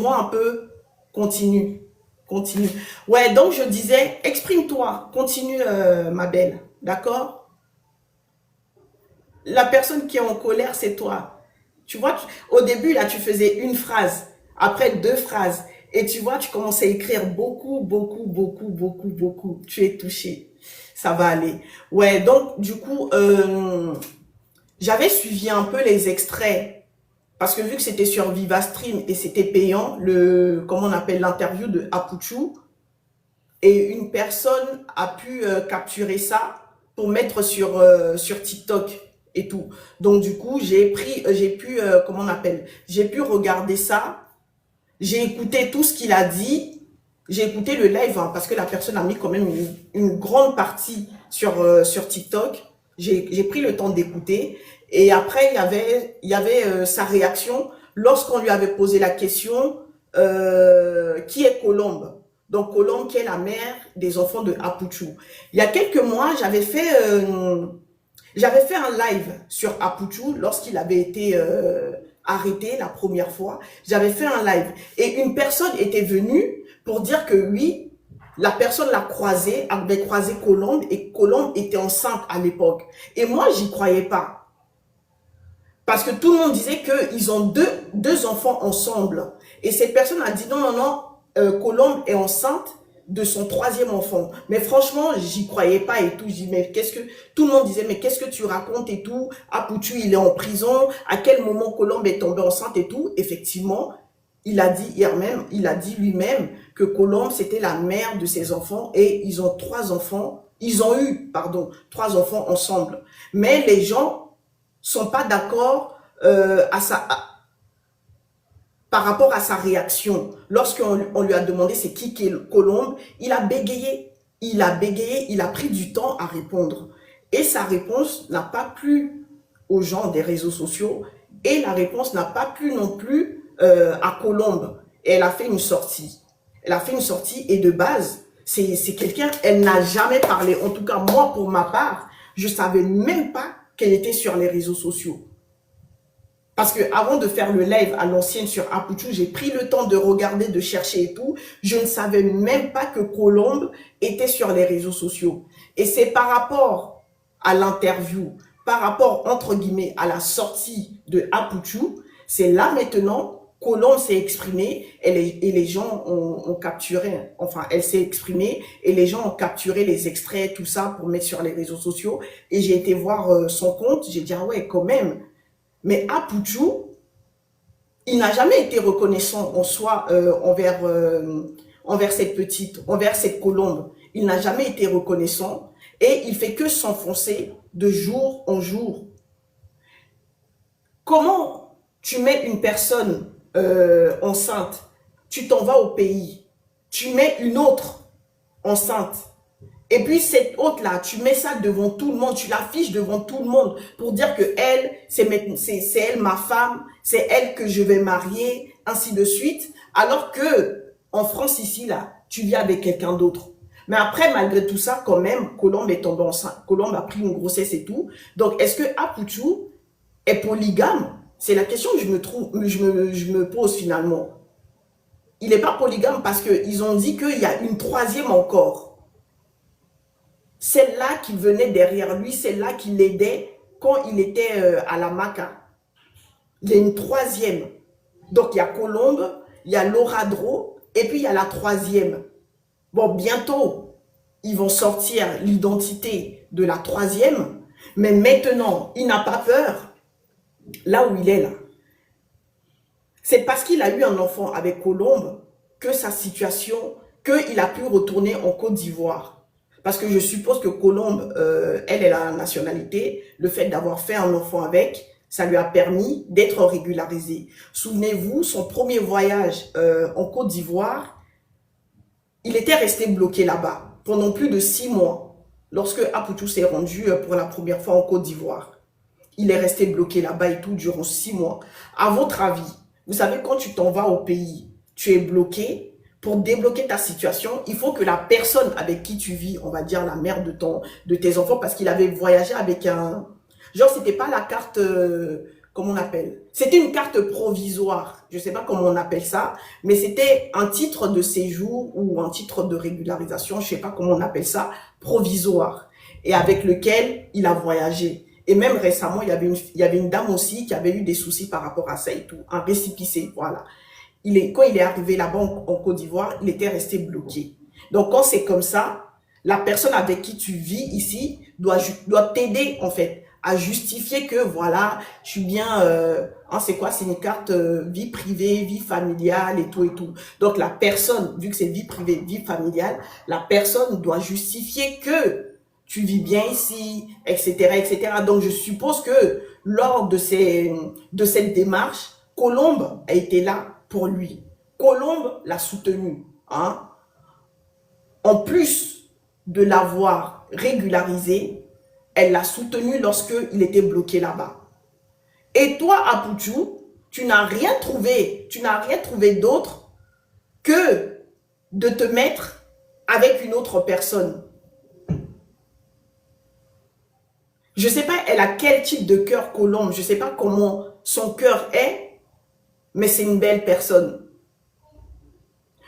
Moi un peu, continue, continue. Ouais, donc je disais, exprime-toi, continue ma belle, d'accord? La personne qui est en colère, c'est toi. Tu vois, au début, là, tu faisais une phrase, après deux phrases, et tu vois, tu commences à écrire beaucoup, beaucoup, beaucoup, beaucoup, beaucoup. Tu es touché. Ça va aller. Ouais, donc, du coup, j'avais suivi un peu les extraits, parce que vu que c'était sur VivaStream et c'était payant, comment on appelle l'interview de Apuchu, et une personne a pu capturer ça pour mettre sur TikTok et tout. Donc du coup, j'ai pu, comment on appelle, j'ai pu regarder ça, j'ai écouté tout ce qu'il a dit, j'ai écouté le live, hein, parce que la personne a mis quand même une grande partie sur TikTok. J'ai pris le temps d'écouter. Et après, il y avait sa réaction lorsqu'on lui avait posé la question, qui est Colombe? Donc Colombe, qui est la mère des enfants de Apuchu. Il y a quelques mois, j'avais fait un live sur Apuchu lorsqu'il avait été arrêté la première fois. J'avais fait un live et une personne était venue pour dire que oui, la personne l'a croisé, avait croisé Colombe et Colombe était enceinte à l'époque. Et moi, j'y croyais pas. Parce que tout le monde disait qu'ils ont deux enfants ensemble. Et cette personne a dit non, non, non, Colombe est enceinte de son troisième enfant. Mais franchement, j'y croyais pas et tout. Je dis, mais qu'est-ce que... Tout le monde disait, mais qu'est-ce que tu racontes et tout? Aputu, il est en prison. À quel moment Colombe est tombée enceinte et tout? Effectivement, il a dit hier même, il a dit lui-même que Colombe, c'était la mère de ses enfants et ils ont trois enfants. Ils ont eu, pardon, trois enfants ensemble. Mais les gens sont pas d'accord par rapport à sa réaction. Lorsqu'on lui a demandé c'est qui est Colombe, il a bégayé. Il a bégayé, il a pris du temps à répondre. Et sa réponse n'a pas plu aux gens des réseaux sociaux et la réponse n'a pas plu non plus à Colombe. Et elle a fait une sortie. Elle a fait une sortie et de base, c'est quelqu'un, elle n'a jamais parlé. En tout cas, moi, pour ma part, je savais même pas qu'elle était sur les réseaux sociaux. Parce que avant de faire le live à l'ancienne sur Apuchu, j'ai pris le temps de regarder, de chercher et tout. Je ne savais même pas que Colombe était sur les réseaux sociaux. Et c'est par rapport à l'interview, par rapport, entre guillemets, à la sortie de Apuchu, c'est là maintenant Colombe s'est exprimée et les gens ont capturé, enfin, elle s'est exprimée et les gens ont capturé les extraits, tout ça pour mettre sur les réseaux sociaux. Et j'ai été voir son compte, j'ai dit, ah ouais, quand même. Mais Apuchu, il n'a jamais été reconnaissant en soi envers cette petite, envers cette Colombe. Il n'a jamais été reconnaissant et il fait que s'enfoncer de jour en jour. Comment tu mets une personne enceinte, tu t'en vas au pays, tu mets une autre enceinte, et puis cette autre-là, tu mets ça devant tout le monde, tu l'affiches devant tout le monde pour dire que elle, c'est elle ma femme, c'est elle que je vais marier, ainsi de suite. Alors que en France ici, là, tu vis avec quelqu'un d'autre. Mais après, malgré tout ça, quand même, Colombe est tombée enceinte. Colombe a pris une grossesse et tout. Donc, est-ce que Apuchu est polygame? C'est la question que je me pose finalement. Il n'est pas polygame parce qu'ils ont dit qu'il y a une troisième encore. Celle-là qui venait derrière lui, celle-là qui l'aidait quand il était à la Maca. Il y a une troisième. Donc, il y a Colombe, il y a Loradro, et puis il y a la troisième. Bon, bientôt, ils vont sortir l'identité de la troisième, mais maintenant, il n'a pas peur, là où il est là. C'est parce qu'il a eu un enfant avec Colombe que sa situation, qu'il a pu retourner en Côte d'Ivoire. Parce que je suppose que Colombe, elle a la nationalité, le fait d'avoir fait un enfant avec, ça lui a permis d'être régularisé. Souvenez-vous, son premier voyage en Côte d'Ivoire, il était resté bloqué là-bas pendant plus de 6 mois. Lorsque Aputu s'est rendu pour la première fois en Côte d'Ivoire, il est resté bloqué là-bas et tout durant 6 mois. À votre avis, vous savez, quand tu t'en vas au pays, tu es bloqué. Pour débloquer ta situation, il faut que la personne avec qui tu vis, on va dire la mère de tes enfants, parce qu'il avait voyagé avec un... Genre, c'était pas la carte comment on appelle? C'était une carte provisoire. Je sais pas comment on appelle ça, mais c'était un titre de séjour ou un titre de régularisation, je sais pas comment on appelle ça, provisoire. Et avec lequel il a voyagé. Et même récemment, il y avait une dame aussi qui avait eu des soucis par rapport à ça et tout. Un récépissé, voilà. Quand il est arrivé là-bas en Côte d'Ivoire, il était resté bloqué. Donc, quand c'est comme ça, la personne avec qui tu vis ici doit t'aider, en fait, à justifier que, voilà, je suis bien, c'est quoi? C'est une carte vie privée, vie familiale et tout et tout. Donc, la personne, vu que c'est vie privée, vie familiale, la personne doit justifier que tu vis bien ici, etc., etc. Donc, je suppose que lors de cette démarche, Colombe a été là pour lui. Colombe l'a soutenu, hein. En plus de l'avoir régularisé, elle l'a soutenu lorsqu'il était bloqué là-bas. Et toi, Apouchou, tu n'as rien trouvé d'autre que de te mettre avec une autre personne. Je ne sais pas, elle a quel type de cœur, Colombe, je ne sais pas comment son cœur est, mais c'est une belle personne.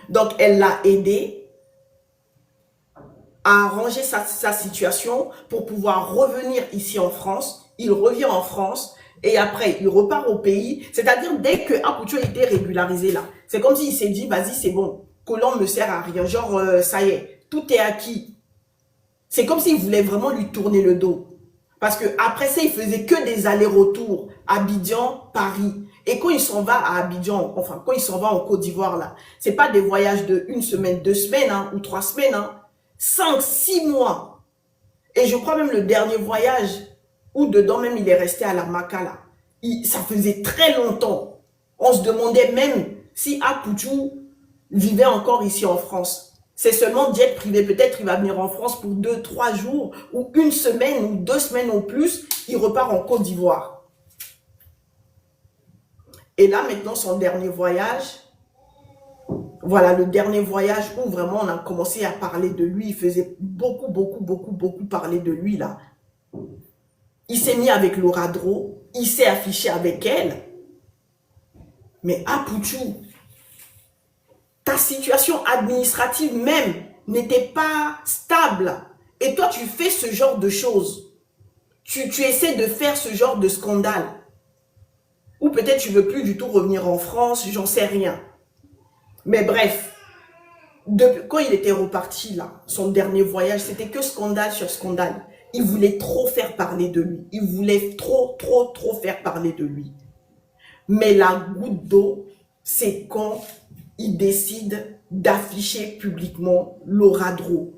Donc, elle l'a aidé à arranger sa situation pour pouvoir revenir ici en France. Il revient en France et après, il repart au pays. C'est-à-dire, dès que Apouchou était régularisé là, c'est comme s'il s'est dit, vas-y, c'est bon, Colombe me sert à rien. Genre, ça y est, tout est acquis. C'est comme s'il voulait vraiment lui tourner le dos. Parce que après ça, il faisait que des allers-retours. Abidjan, Paris. Et quand il s'en va à Abidjan, enfin, quand il s'en va en Côte d'Ivoire là, c'est pas des voyages de 1 semaine, 2 semaines, hein, ou 3 semaines, hein. 5, 6 mois. Et je crois même le dernier voyage, où dedans même il est resté à la Maca là. Ça faisait très longtemps. On se demandait même si Apouchou vivait encore ici en France. C'est seulement jet privé. Peut-être il va venir en France pour 2, 3 jours, ou 1 semaine, ou 2 semaines au plus. Il repart en Côte d'Ivoire. Et là maintenant son dernier voyage, voilà, le dernier voyage où vraiment on a commencé à parler de lui. Il faisait beaucoup parler de lui là. Il s'est mis avec Laura Dro. Il s'est affiché avec elle. Mais Apouchou, ta situation administrative même n'était pas stable. Et toi, tu fais ce genre de choses. Tu essaies de faire ce genre de scandale. Ou peut-être tu veux plus du tout revenir en France, j'en sais rien. Mais bref, quand il était reparti là, son dernier voyage, c'était que scandale sur scandale. Il voulait trop faire parler de lui. Il voulait trop faire parler de lui. Mais la goutte d'eau, c'est quand il décide d'afficher publiquement Laura Dro.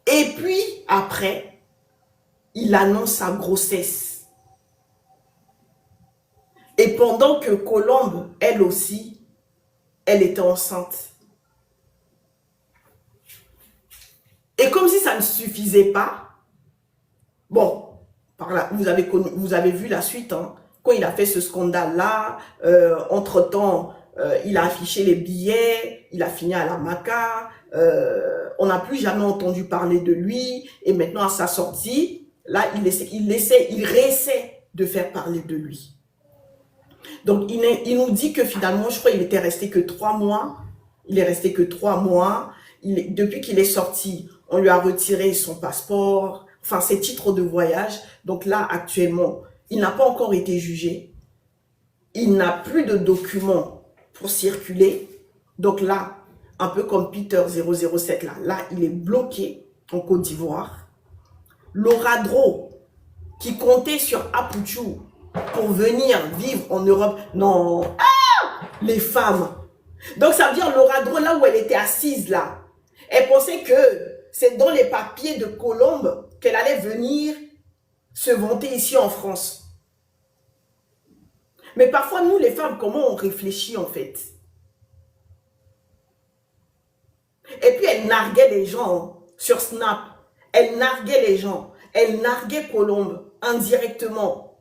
Et puis, après, il annonce sa grossesse. Et pendant que Colombe, elle aussi, elle était enceinte. Et comme si ça ne suffisait pas, bon, par là, vous avez vu la suite, hein, quand il a fait ce scandale-là, entre-temps, il a affiché les billets, il a fini à la Maca, on n'a plus jamais entendu parler de lui, et maintenant à sa sortie, là, il réessaie de faire parler de lui. Donc, il nous dit que finalement, je crois qu'il était resté que 3 mois, il est resté que 3 mois, depuis qu'il est sorti, on lui a retiré son passeport, enfin ses titres de voyage. Donc là, actuellement, il n'a pas encore été jugé. Il n'a plus de documents pour circuler. Donc là, un peu comme Peter 007, là il est bloqué en Côte d'Ivoire. Laura Dro, qui comptait sur Apouchou pour venir vivre en Europe. Non, les femmes. Donc ça veut dire Laura Dro, là où elle était assise là, elle pensait que c'est dans les papiers de Colombe qu'elle allait venir se vanter ici en France. Mais parfois, nous, les femmes, comment on réfléchit en fait? Et puis, elle narguait les gens sur Snap. Elle narguait les gens. Elle narguait Colombe indirectement.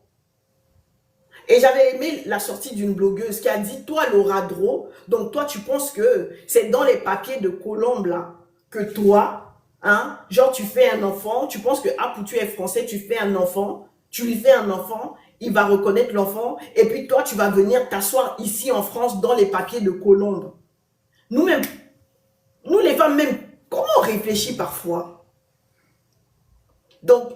Et j'avais aimé la sortie d'une blogueuse qui a dit, toi, Laura Dro, donc toi, tu penses que c'est dans les papiers de Colombe là que toi, hein, genre tu fais un enfant, tu penses que Apouchou est français, tu fais un enfant, tu lui fais un enfant, il va reconnaître l'enfant, et puis toi, tu vas venir t'asseoir ici en France dans les papiers de Colombe. Nous-mêmes, nous les femmes même, comment on réfléchit parfois? Donc,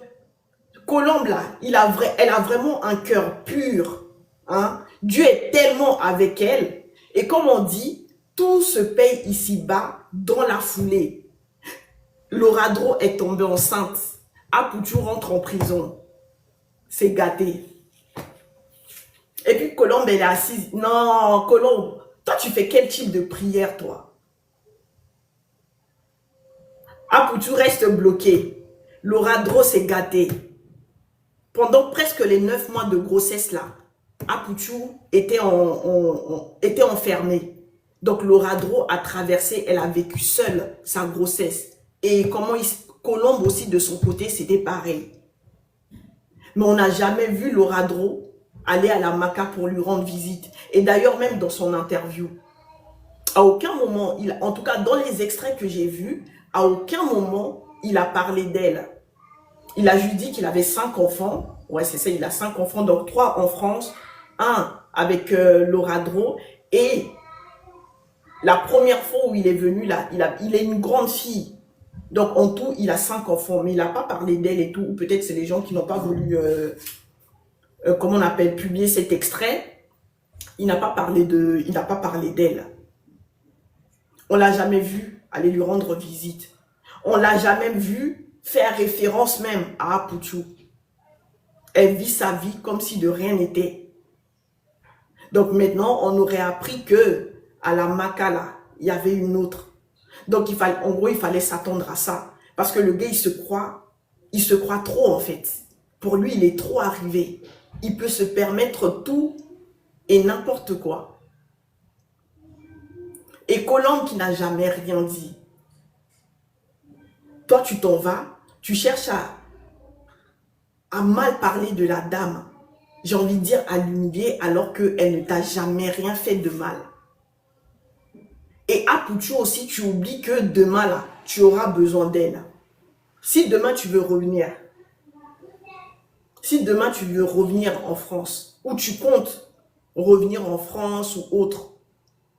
Colombe là, elle a vraiment un cœur pur. Hein? Dieu est tellement avec elle. Et comme on dit, tout se paye ici-bas dans la foulée. Laura Dro est tombée enceinte. Apoutou rentre en prison. C'est gâté. Et puis Colombe, elle est assise. Non, Colombe, toi, tu fais quel type de prière, toi? Apoutou reste bloqué. Laura Dro s'est gâtée. Pendant presque les 9 mois de grossesse, là, Apoutou était enfermée. Donc, Laura Dro a traversé, elle a vécu seule sa grossesse. Et Colombe aussi, de son côté, c'était pareil. Mais on n'a jamais vu Laura Dro aller à la Maca pour lui rendre visite. Et d'ailleurs, même dans son interview, à aucun moment, en tout cas dans les extraits que j'ai vus, à aucun moment, il a parlé d'elle. Il a juste dit qu'il avait 5 enfants. Ouais, c'est ça, il a 5 enfants. Donc, 3 en France, 1 avec Laura Dro. Et la première fois où il est venu, là, il est une grande fille. Donc, en tout, il a 5 enfants. Mais il n'a pas parlé d'elle et tout. Ou peut-être c'est les gens qui n'ont pas voulu, comment on appelle, publier cet extrait. Il n'a pas parlé d'elle. On l'a jamais vu aller lui rendre visite. On l'a jamais vu faire référence même à Apoutou. Elle vit sa vie comme si de rien n'était. Donc maintenant, on aurait appris que à la Maca, là, il y avait une autre. Donc en gros, il fallait s'attendre à ça. Parce que le gars, il se croit trop en fait. Pour lui, il est trop arrivé. Il peut se permettre tout et n'importe quoi. Et Colombe qui n'a jamais rien dit. Toi, tu t'en vas, tu cherches à mal parler de la dame. J'ai envie de dire à l'humilier alors qu'elle ne t'a jamais rien fait de mal. Et Apoutou aussi, tu oublies que demain, là, tu auras besoin d'elle. Si demain, tu veux revenir, en France, ou tu comptes revenir en France ou autre,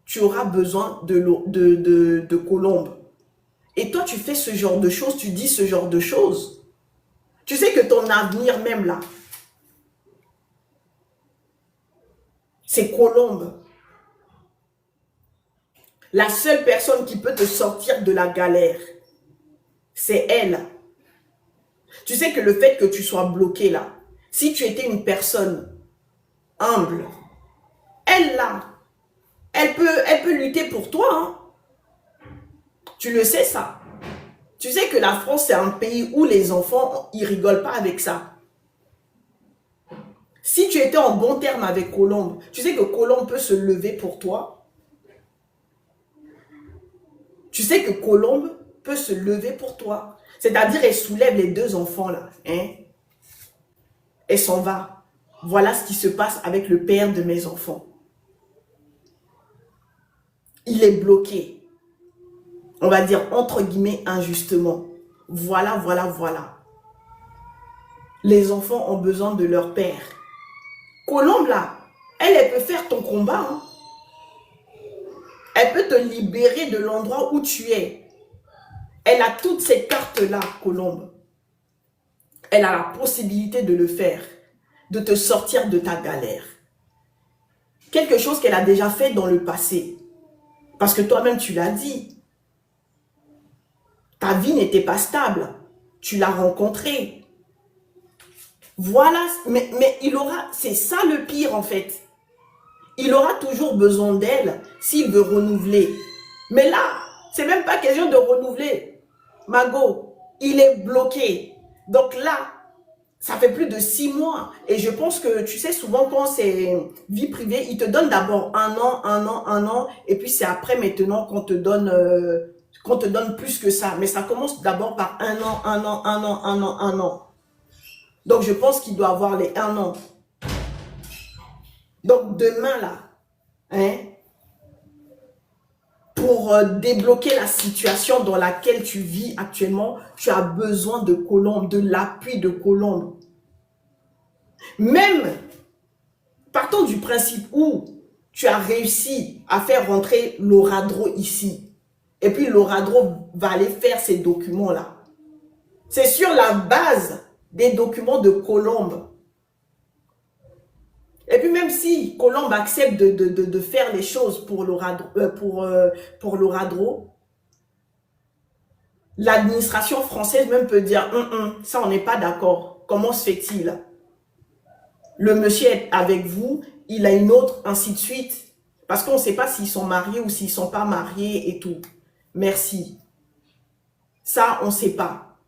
tu auras besoin de Colombe. Et toi, tu fais ce genre de choses, tu dis ce genre de choses. Tu sais que ton avenir même là, c'est Colombe. La seule personne qui peut te sortir de la galère, c'est elle. Tu sais que le fait que tu sois bloqué là, si tu étais une personne humble, elle là, elle peut lutter pour toi. Hein. Tu le sais ça. Tu sais que la France, c'est un pays où les enfants, ils rigolent pas avec ça. Si tu étais en bon terme avec Colombe, tu sais que Colombe peut se lever pour toi. Tu sais que Colombe peut se lever pour toi. C'est-à-dire, elle soulève les 2 enfants là. Hein? Elle s'en va. Voilà ce qui se passe avec le père de mes enfants. Il est bloqué. On va dire entre guillemets injustement. Voilà. Les enfants ont besoin de leur père. Colombe là, elle peut faire ton combat. Hein. Elle peut te libérer de l'endroit où tu es. Elle a toutes ces cartes-là, Colombe. Elle a la possibilité de le faire, de te sortir de ta galère. Quelque chose qu'elle a déjà fait dans le passé. Parce que toi-même, tu l'as dit. Ta vie n'était pas stable. Tu l'as rencontrée. Voilà, mais il aura, c'est ça le pire en fait. Il aura toujours besoin d'elle s'il veut renouveler. Mais là, c'est même pas question de renouveler. Mago, il est bloqué. Donc là, ça fait plus de 6 mois. Et je pense que, tu sais, souvent quand c'est vie privée, ils te donnent d'abord 1 an. Et puis c'est après maintenant qu'on te donne plus que ça. Mais ça commence d'abord par 1 an. Donc je pense qu'il doit avoir les 1 an. Donc demain là, hein, pour débloquer la situation dans laquelle tu vis actuellement, tu as besoin de Colombe, de l'appui de Colombe. Même Partons du principe où tu as réussi à faire rentrer l'Oradro ici. Et puis l'Oradro va aller faire ces documents-là. C'est sur la base des documents de Colombe. Et puis même si Colombe accepte de faire les choses pour l'Oradro, l'administration française même peut dire ça on n'est pas d'accord. Comment se fait-il? Le monsieur est avec vous, il a une autre, ainsi de suite. Parce qu'on ne sait pas s'ils sont mariés ou s'ils ne sont pas mariés et tout. Merci. Ça, on ne sait pas.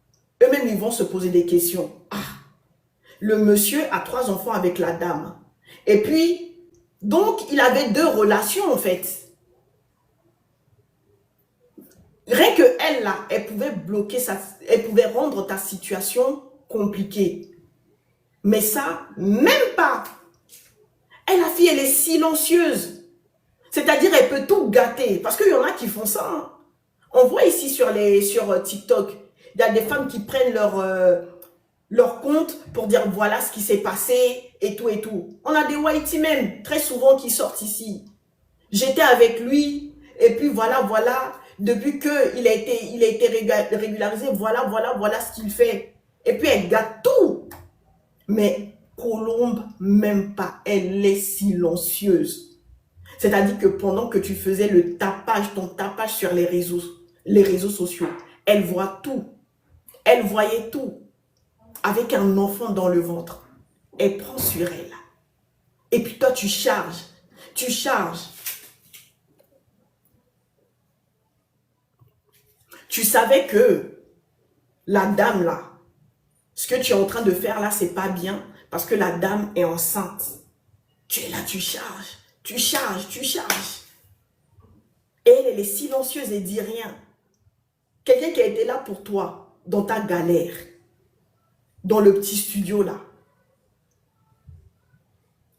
Eux-mêmes, ils vont se poser des questions. Ah, le monsieur a 3 enfants avec la dame. Et puis, donc, il avait 2 relations, en fait. Rien que elle, là, elle pouvait bloquer elle pouvait rendre ta situation compliquée. Mais ça, même pas. Et la fille, elle est silencieuse. C'est-à-dire, elle peut tout gâter. Parce qu'il y en a qui font ça. Hein. On voit ici sur TikTok, il y a des femmes qui prennent leur compte pour dire voilà ce qui s'est passé et tout et tout. On a des whitey même, très souvent, qui sortent ici. J'étais avec lui et puis voilà, depuis qu'il a été régularisé, voilà ce qu'il fait. Et puis elle gâte tout. Mais Colombe, même pas, elle est silencieuse. C'est-à-dire que pendant que tu faisais ton tapage sur les réseaux sociaux, elle voit tout. Elle voyait tout. Avec un enfant dans le ventre. Elle prend sur elle. Et puis toi, tu charges. Tu charges. Tu savais que la dame là, ce que tu es en train de faire là, c'est pas bien parce que la dame est enceinte. Tu es là, tu charges. Tu charges, tu charges. Et elle est silencieuse et dit rien. Quelqu'un qui a été là pour toi, dans ta galère, dans le petit studio là,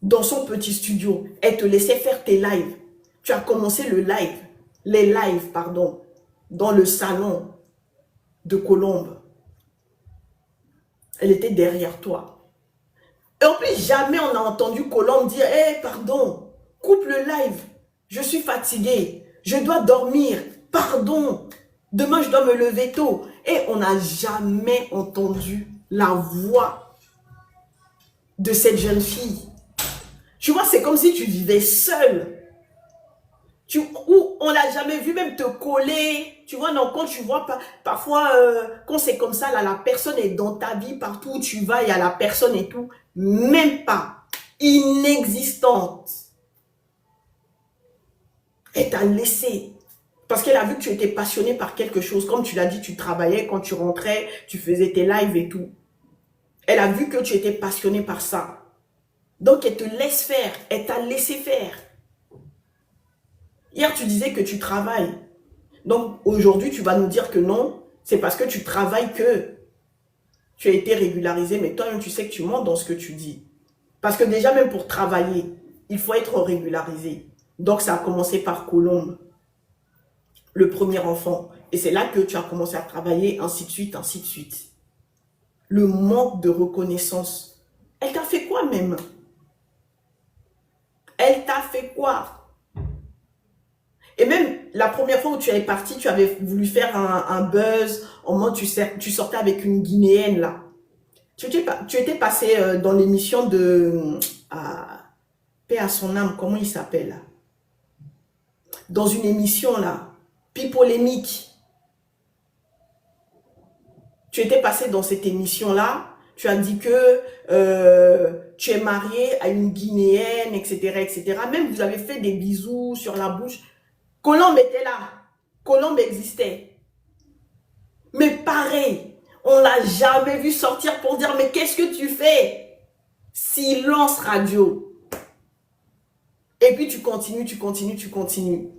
dans son petit studio, elle te laissait faire tes lives. Tu as commencé les lives, pardon, dans le salon de Colombe. Elle était derrière toi. Et en plus, jamais on a entendu Colombe dire, hé, pardon, coupe le live, je suis fatiguée, je dois dormir, pardon, demain je dois me lever tôt. Et on n'a jamais entendu la voix de cette jeune fille. Tu vois, c'est comme si tu vivais seule. Ou on l'a jamais vu même te coller. Tu vois, non, quand tu vois, parfois, quand c'est comme ça, là, la personne est dans ta vie, partout où tu vas, il y a la personne et tout. Même pas. Inexistante. Elle t'a laissé. Parce qu'elle a vu que tu étais passionné par quelque chose. Comme tu l'as dit, tu travaillais, quand tu rentrais, tu faisais tes lives et tout. Elle a vu que tu étais passionné par ça. Donc, elle te laisse faire. Elle t'a laissé faire. Hier, tu disais que tu travailles. Donc, aujourd'hui, tu vas nous dire que non, c'est parce que tu travailles que tu as été régularisé. Mais toi-même, tu sais que tu mens dans ce que tu dis. Parce que déjà, même pour travailler, il faut être régularisé. Donc, ça a commencé par Colombe, le premier enfant. Et c'est là que tu as commencé à travailler, ainsi de suite, ainsi de suite. Le manque de reconnaissance. Elle t'a fait quoi même? Elle t'a fait quoi? Et même la première fois où tu es parti, tu avais voulu faire un buzz, au moment où tu sortais avec une Guinéenne là. Tu étais passé dans l'émission de Paix à son âme, comment il s'appelle là? Dans une émission là, Pipolémique. Tu étais passé dans cette émission là, tu as dit que tu es marié à une Guinéenne, etc., etc. Même vous avez fait des bisous sur la bouche. Colombe était là. Colombe existait. Mais pareil, on l'a jamais vu sortir pour dire mais qu'est-ce que tu fais? Silence radio. Et puis tu continues, tu continues, tu continues.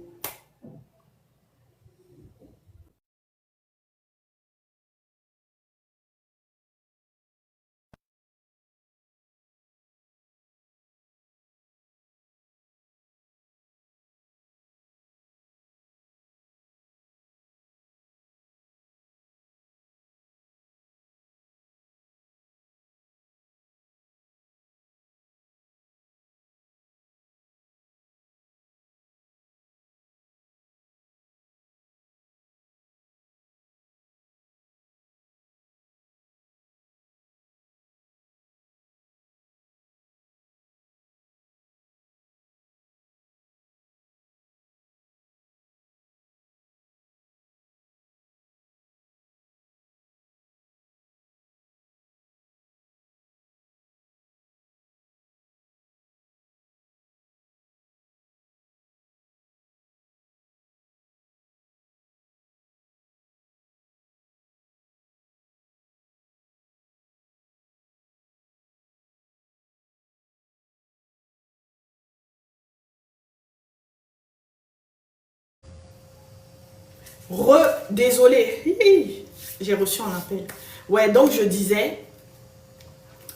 Désolé, j'ai reçu un appel. Ouais, donc je disais,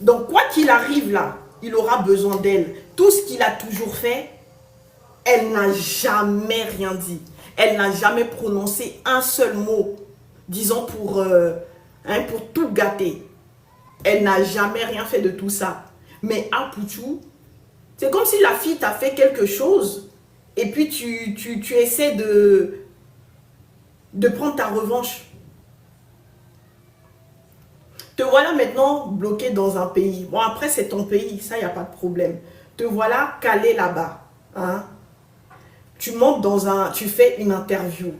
donc quoi qu'il arrive là, il aura besoin d'elle. Tout ce qu'il a toujours fait, elle n'a jamais rien dit. Elle n'a jamais prononcé un seul mot, disons pour tout gâter. Elle n'a jamais rien fait de tout ça. Mais à Pouchou, c'est comme si la fille t'a fait quelque chose et puis tu essaies de prendre ta revanche. Te voilà maintenant bloqué dans un pays. Bon, après, c'est ton pays, ça, il n'y a pas de problème. Te voilà calé là-bas. Hein? Tu fais une interview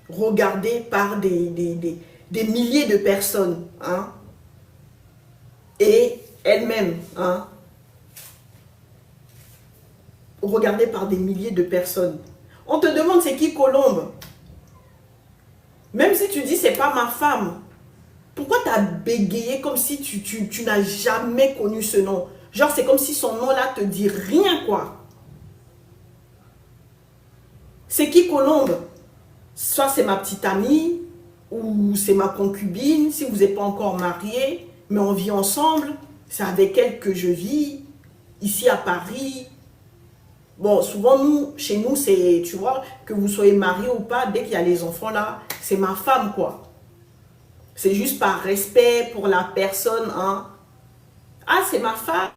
regardée par des milliers de personnes. Hein? Et elle-même, hein? Regardée par des milliers de personnes. On te demande c'est qui Colombe. Même si tu dis c'est pas ma femme, pourquoi tu as bégayé comme si tu n'as jamais connu ce nom? Genre c'est comme si son nom là te dit rien quoi. C'est qui Colombe? Soit c'est ma petite amie, ou c'est ma concubine, si vous n'êtes pas encore mariés, mais on vit ensemble, c'est avec elle que je vis, ici à Paris. Bon, souvent, chez nous, c'est, tu vois, que vous soyez mariés ou pas, dès qu'il y a les enfants là, c'est ma femme, quoi. C'est juste par respect pour la personne, hein. Ah, c'est ma femme.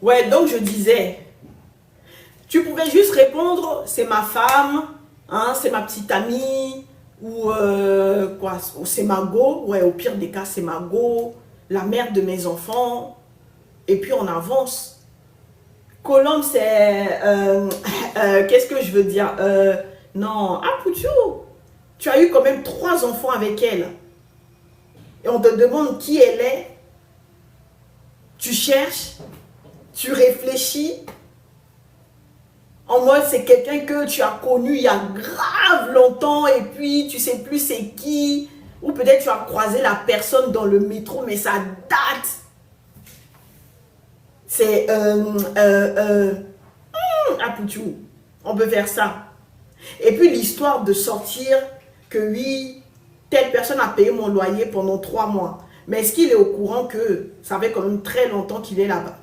Ouais, donc je disais, tu pouvais juste répondre, c'est ma femme, hein, c'est ma petite amie, ou quoi, ou c'est ma go, ouais, au pire des cas, c'est ma go, la mère de mes enfants, et puis on avance. Colombe, c'est, qu'est-ce que je veux dire, non, ah, Pouchou, tu as eu quand même 3 enfants avec elle, et on te demande qui elle est, tu cherches, tu réfléchis, en mode, c'est quelqu'un que tu as connu il y a grave longtemps et puis tu sais plus c'est qui. Ou peut-être tu as croisé la personne dans le métro, mais ça date. C'est... ah, Pouchou, on peut faire ça. Et puis l'histoire de sortir que oui, telle personne a payé mon loyer pendant 3 mois. Mais est-ce qu'il est au courant que ça fait quand même très longtemps qu'il est là-bas?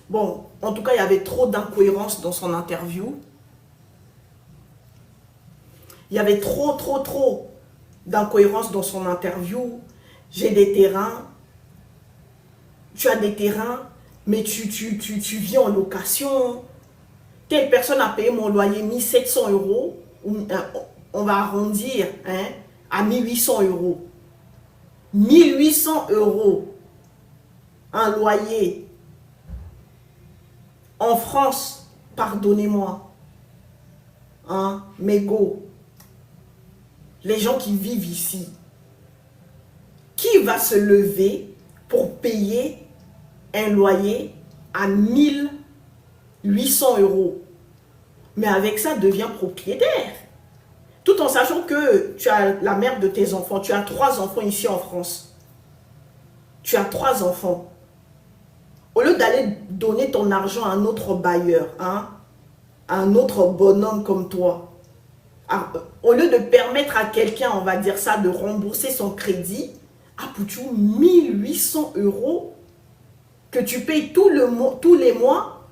Bon, en tout cas, il y avait trop d'incohérences dans son interview. Il y avait trop d'incohérences dans son interview. J'ai des terrains. Tu as des terrains, mais tu vis en location. Telle personne a payé mon loyer 1700 euros. On va arrondir, hein, à 1800 euros. 1800 euros. Un loyer. En France, pardonnez-moi. Hein, mégot. Les gens qui vivent ici, qui va se lever pour payer un loyer à 1800 euros? Mais avec ça, devient propriétaire. Tout en sachant que tu as la mère de tes enfants, tu as 3 enfants ici en France. Tu as 3 enfants. Au lieu d'aller donner ton argent à un autre bailleur, hein, à un autre bonhomme comme toi. Au lieu de permettre à quelqu'un, on va dire ça, de rembourser son crédit, à Pouchou, 1800 € que tu payes tous les mois,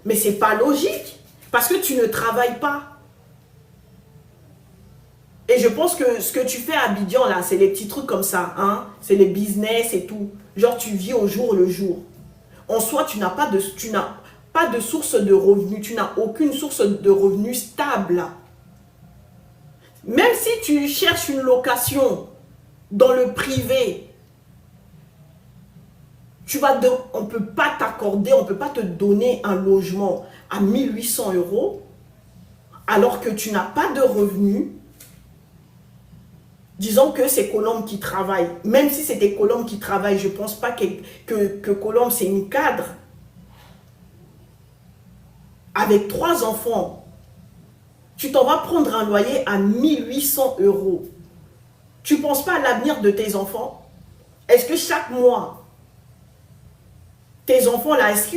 mais c'est pas logique, parce que tu ne travailles pas. Et je pense que ce que tu fais à Abidjan, là, c'est les petits trucs comme ça, hein, c'est les business et tout. Genre, tu vis au jour le jour. En soi, tu n'as pas de source de revenus, tu n'as aucune source de revenus stable. Même si tu cherches une location dans le privé, on ne peut pas t'accorder, on ne peut pas te donner un logement à 1800 € alors que tu n'as pas de revenus. Disons que c'est Colombe qui travaille. Même si c'était Colombe qui travaille, je ne pense pas que Colombe, c'est une cadre. Avec 3 enfants, tu t'en vas prendre un loyer à 1800 €. Tu ne penses pas à l'avenir de tes enfants? Est-ce que chaque mois, tes enfants là, est-ce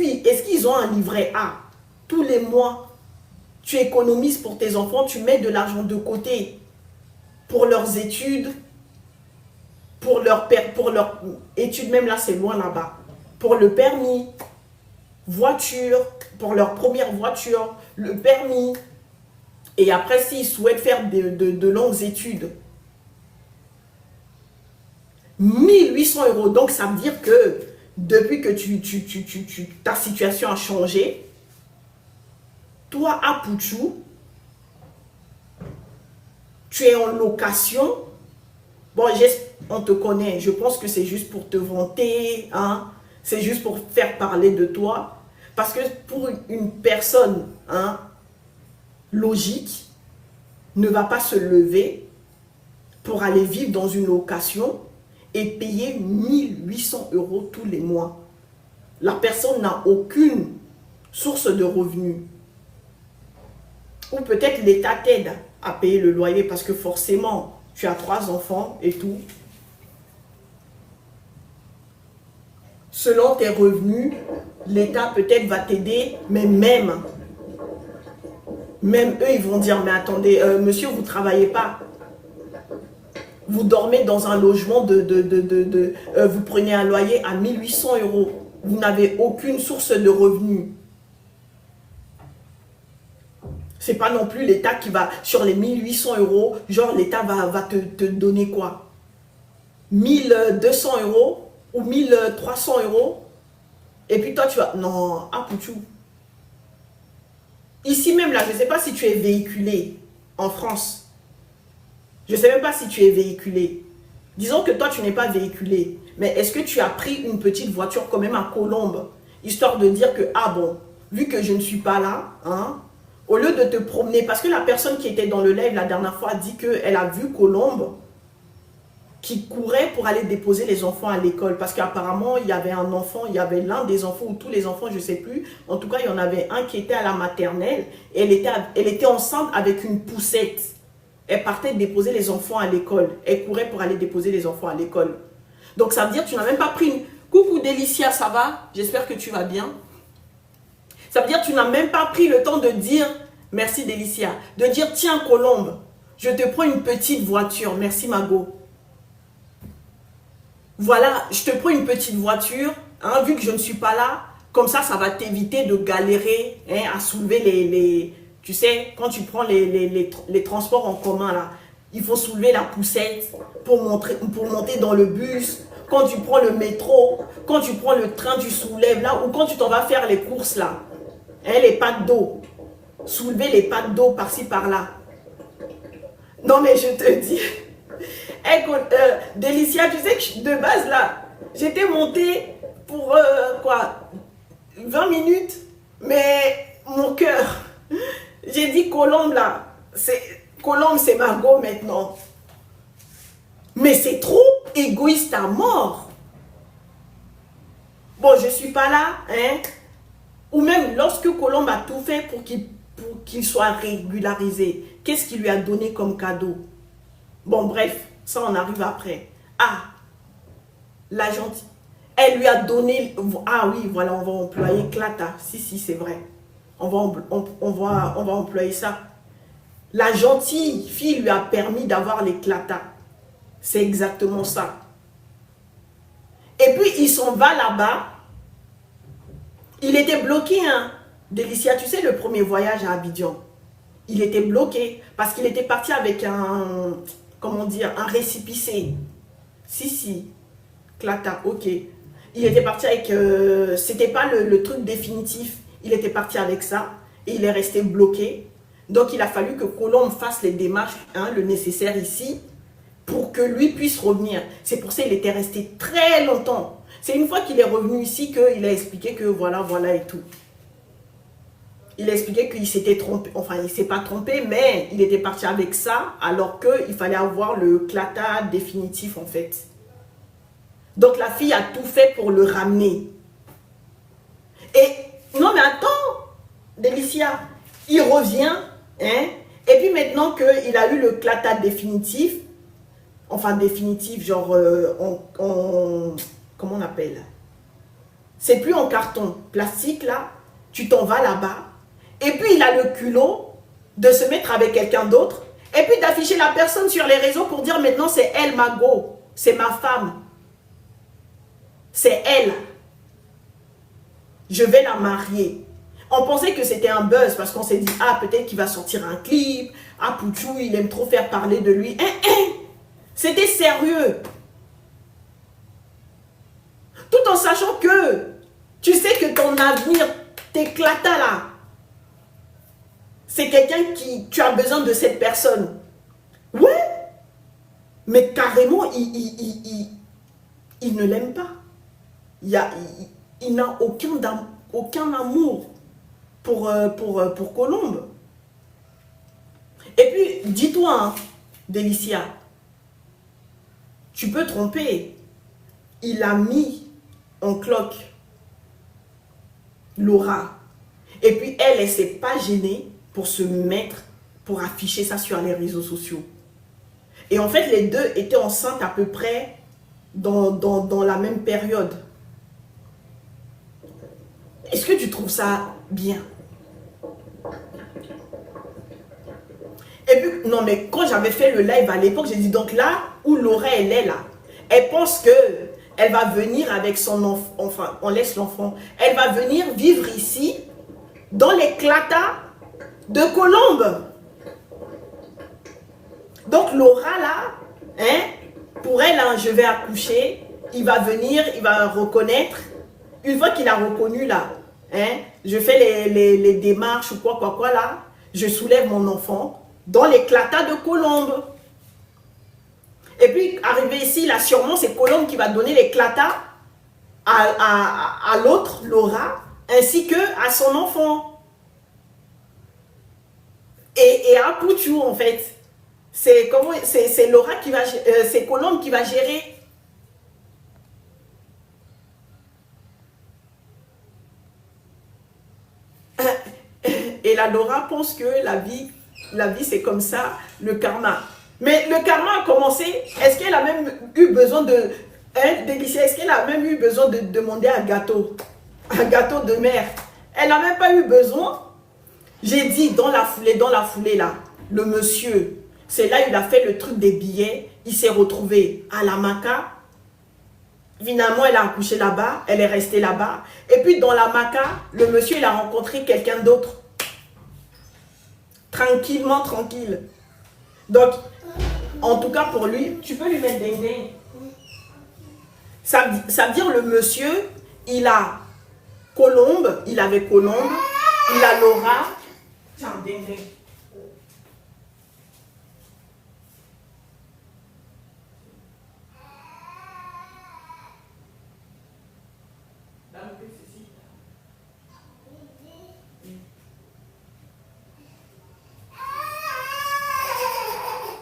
qu'ils ont un livret A? Tous les mois, tu économises pour tes enfants, tu mets de l'argent de côté pour leurs études, pour leur études, même là c'est loin là-bas, pour le permis, voiture, pour leur première voiture, le permis. Et après, s'ils souhaitent faire de longues études, 1800 €. Donc, ça veut dire que depuis que ta situation a changé, toi, à Pouchou, tu es en location. Bon, on te connaît. Je pense que c'est juste pour te vanter, hein. C'est juste pour faire parler de toi. Parce que pour une personne, hein, logique, ne va pas se lever pour aller vivre dans une location et payer 1800 € tous les mois. La personne n'a aucune source de revenus. Ou peut-être l'État t'aide à payer le loyer parce que forcément, tu as 3 enfants et tout. Selon tes revenus, l'État peut-être va t'aider, mais même eux, ils vont dire, mais attendez, monsieur, vous ne travaillez pas. Vous dormez dans un logement vous prenez un loyer à 1800 €. Vous n'avez aucune source de revenus. Ce n'est pas non plus l'État qui va, sur les 1800 €, genre l'État va te donner quoi? 1200 € ou 1300 €. Et puis toi, tu vas... Non, à Pouchou. Ici même, là, je ne sais pas si tu es véhiculé en France. Je ne sais même pas si tu es véhiculé. Disons que toi, tu n'es pas véhiculé. Mais est-ce que tu as pris une petite voiture quand même à Colombe, histoire de dire que, ah bon, vu que je ne suis pas là, hein, au lieu de te promener, parce que la personne qui était dans le live la dernière fois a dit qu'elle a vu Colombe qui courait pour aller déposer les enfants à l'école. Parce qu'apparemment, il y avait un enfant, il y avait l'un des enfants, ou tous les enfants, je ne sais plus. En tout cas, il y en avait un qui était à la maternelle. Et elle était enceinte avec une poussette. Elle partait déposer les enfants à l'école. Elle courait pour aller déposer les enfants à l'école. Donc, ça veut dire que tu n'as même pas pris une... Coucou Délicia, ça va? J'espère que tu vas bien. Ça veut dire que tu n'as même pas pris le temps de dire... Merci Délicia. De dire, tiens Colombe, je te prends une petite voiture. Merci Mago. Voilà, je te prends une petite voiture, hein, vu que je ne suis pas là, comme ça va t'éviter de galérer, hein, à soulever les... Tu sais, quand tu prends les transports en commun, là, il faut soulever la poussette pour monter dans le bus. Quand tu prends le métro, quand tu prends le train, tu soulèves là, ou quand tu t'en vas faire les courses là, hein, les packs d'eau. Soulever les packs d'eau par-ci, par-là. Non, mais je te dis... Écoute, Délicia, tu sais que de base, là, j'étais montée pour, 20 minutes, mais mon cœur, j'ai dit Colombe, là, Colombe, c'est Margot maintenant. Mais c'est trop égoïste à mort. Bon, je ne suis pas là, hein. Ou même lorsque Colombe a tout fait pour qu'il soit régularisé, qu'est-ce qu'il lui a donné comme cadeau? Bon, bref, ça on arrive après. Ah, la gentille. Elle lui a donné... Ah oui, voilà, on va employer Clata. Si, c'est vrai. On va employer ça. La gentille fille lui a permis d'avoir les Clata. C'est exactement ça. Et puis, il s'en va là-bas. Il était bloqué, hein. Délicia, tu sais, le premier voyage à Abidjan. Il était bloqué parce qu'il était parti avec un... Comment dire? Un récépissé. Si. Clata, ok. Il était parti avec... c'était pas le truc définitif. Il était parti avec ça. Et il est resté bloqué. Donc, il a fallu que Colombe fasse les démarches, hein, le nécessaire ici, pour que lui puisse revenir. C'est pour ça qu'il était resté très longtemps. C'est une fois qu'il est revenu ici qu'il a expliqué que voilà et tout. Il a expliqué qu'il s'était trompé, enfin il ne s'est pas trompé, mais il était parti avec ça, alors qu'il fallait avoir le Clata définitif en fait. Donc la fille a tout fait pour le ramener. Et, non mais attends, Délicia, il revient, hein, et puis maintenant qu'il a eu le Clata définitif, enfin définitif, genre, comment on appelle? C'est plus en carton, plastique là, tu t'en vas là-bas, et puis il a le culot de se mettre avec quelqu'un d'autre, et puis d'afficher la personne sur les réseaux pour dire maintenant c'est elle ma go, c'est ma femme. C'est elle. Je vais la marier. On pensait que c'était un buzz parce qu'on s'est dit, ah peut-être qu'il va sortir un clip, ah Pouchou il aime trop faire parler de lui. C'était sérieux. Tout en sachant que tu sais que ton avenir t'éclata là. C'est quelqu'un qui, tu as besoin de cette personne. Ouais. Mais carrément, il ne l'aime pas. Il n'a aucun amour pour Colombe. Et puis, dis-toi, hein, Délicia, tu peux tromper. Il a mis en cloque Laura. Et puis, elle ne s'est pas gênée pour se mettre, pour afficher ça sur les réseaux sociaux. Et en fait, les deux étaient enceintes à peu près dans la même période. Est-ce que tu trouves ça bien? Et puis, non, mais quand j'avais fait le live à l'époque, j'ai dit, donc là, où Laura, elle est là, elle pense que elle va venir avec son enfant, enfin, on laisse l'enfant, elle va venir vivre ici, dans les Clata de Colombe. Donc, Laura, là, hein, pour elle, hein, je vais accoucher, il va venir, il va reconnaître. Une fois qu'il a reconnu là, hein, je fais les démarches ou quoi là, je soulève mon enfant dans les Clata de Colombe. Et puis, arrivé ici, là, sûrement, c'est Colombe qui va donner les Clata à l'autre, Laura, ainsi que à son enfant. Et à Pouchou, en fait. C'est Laura qui va, c'est Colombe qui va gérer. Et la Laura pense que la vie c'est comme ça, le karma. Mais le karma a commencé, est-ce qu'elle a même eu besoin de... Délicia, est-ce qu'elle a même eu besoin de demander un gâteau de mer? Elle n'a même pas eu besoin. J'ai dit dans la foulée là, le monsieur, c'est là il a fait le truc des billets, il s'est retrouvé à la Maca. Finalement, elle a accouché là-bas, elle est restée là-bas. Et puis dans la Maca, le monsieur, il a rencontré quelqu'un d'autre. Tranquillement, tranquille. Donc, en tout cas pour lui, tu peux lui mettre ding ding. Ça veut dire le monsieur, il a Colombe, il avait Colombe, il a Laura. Tiens, ding ding.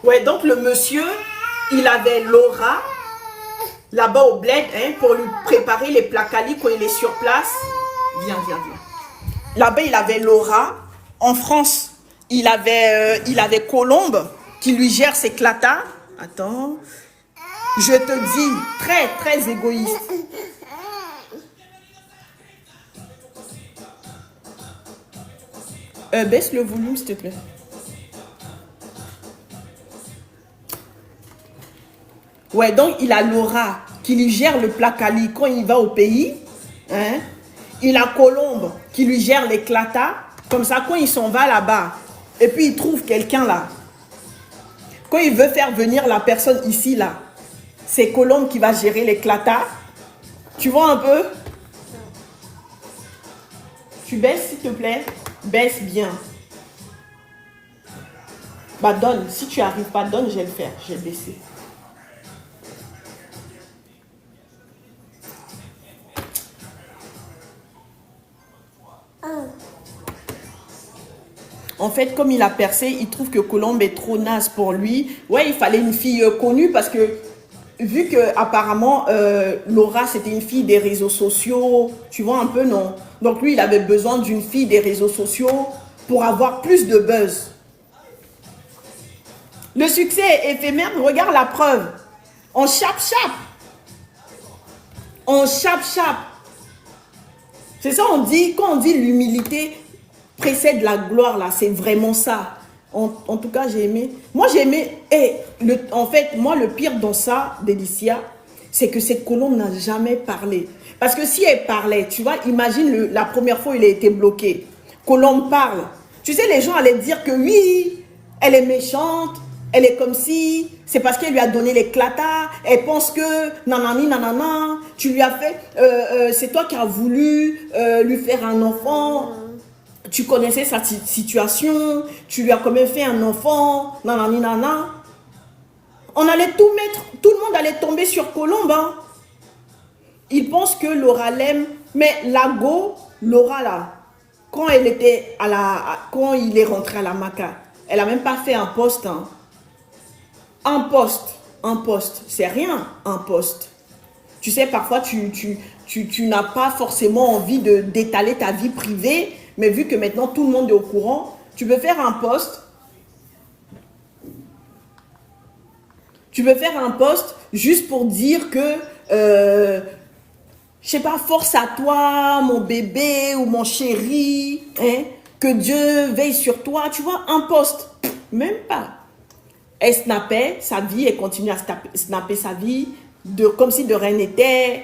Ouais, donc le monsieur, il avait Laura, là-bas au bled, hein, pour lui préparer les plats cali quand il est sur place. Viens. Là-bas, il avait Laura. En France, il avait Colombe, qui lui gère ses Clata. Attends. Je te dis, très, très égoïste. Baisse le volume, s'il te plaît. Ouais, donc il a Laura qui lui gère le placali quand il va au pays. Hein? Il a Colombe qui lui gère les clatas. Comme ça, quand il s'en va là-bas, et puis il trouve quelqu'un là. Quand il veut faire venir la personne ici, là, c'est Colombe qui va gérer les clatas. Tu vois un peu? Tu baisses, s'il te plaît? Baisse bien. Bah donne. Si tu n'arrives pas, donne, je vais le faire. Je vais baisser. En fait, comme il a percé, il trouve que Colombe est trop naze pour lui. Ouais, il fallait une fille connue parce que, vu que apparemment Laura, c'était une fille des réseaux sociaux, tu vois un peu, non? Donc lui, il avait besoin d'une fille des réseaux sociaux pour avoir plus de buzz. Le succès est éphémère, regarde la preuve. On chape-chape. On chape-chape. C'est ça, on dit, quand on dit l'humilité précède la gloire, là, c'est vraiment ça. En tout cas, j'ai aimé. Moi, j'ai aimé. En fait, moi, le pire dans ça, Délicia, c'est que cette Colombe n'a jamais parlé. Parce que si elle parlait, tu vois, imagine la première fois où il a été bloqué. Colombe parle. Tu sais, les gens allaient dire que oui, elle est méchante, elle est comme si, c'est parce qu'elle lui a donné les clatas, elle pense que, nanani, nanana, tu lui as fait, c'est toi qui as voulu lui faire un enfant. Tu connaissais sa situation, tu lui as quand même fait un enfant, nanani, nanana. On allait tout mettre, tout le monde allait tomber sur Colombe. Hein. Il pense que Laura l'aime, mais Lago, Laura là, quand elle était quand il est rentré à la Maca, elle a même pas fait un poste. Hein. Un poste, c'est rien, un poste. Tu sais, parfois tu n'as pas forcément envie d'étaler ta vie privée, mais vu que maintenant tout le monde est au courant, tu peux faire un poste. Tu peux faire un poste juste pour dire que, je sais pas, force à toi, mon bébé ou mon chéri, hein, que Dieu veille sur toi. Tu vois, un poste, même pas. Elle snappait sa vie, elle continue à snapper sa vie, comme si de rien n'était.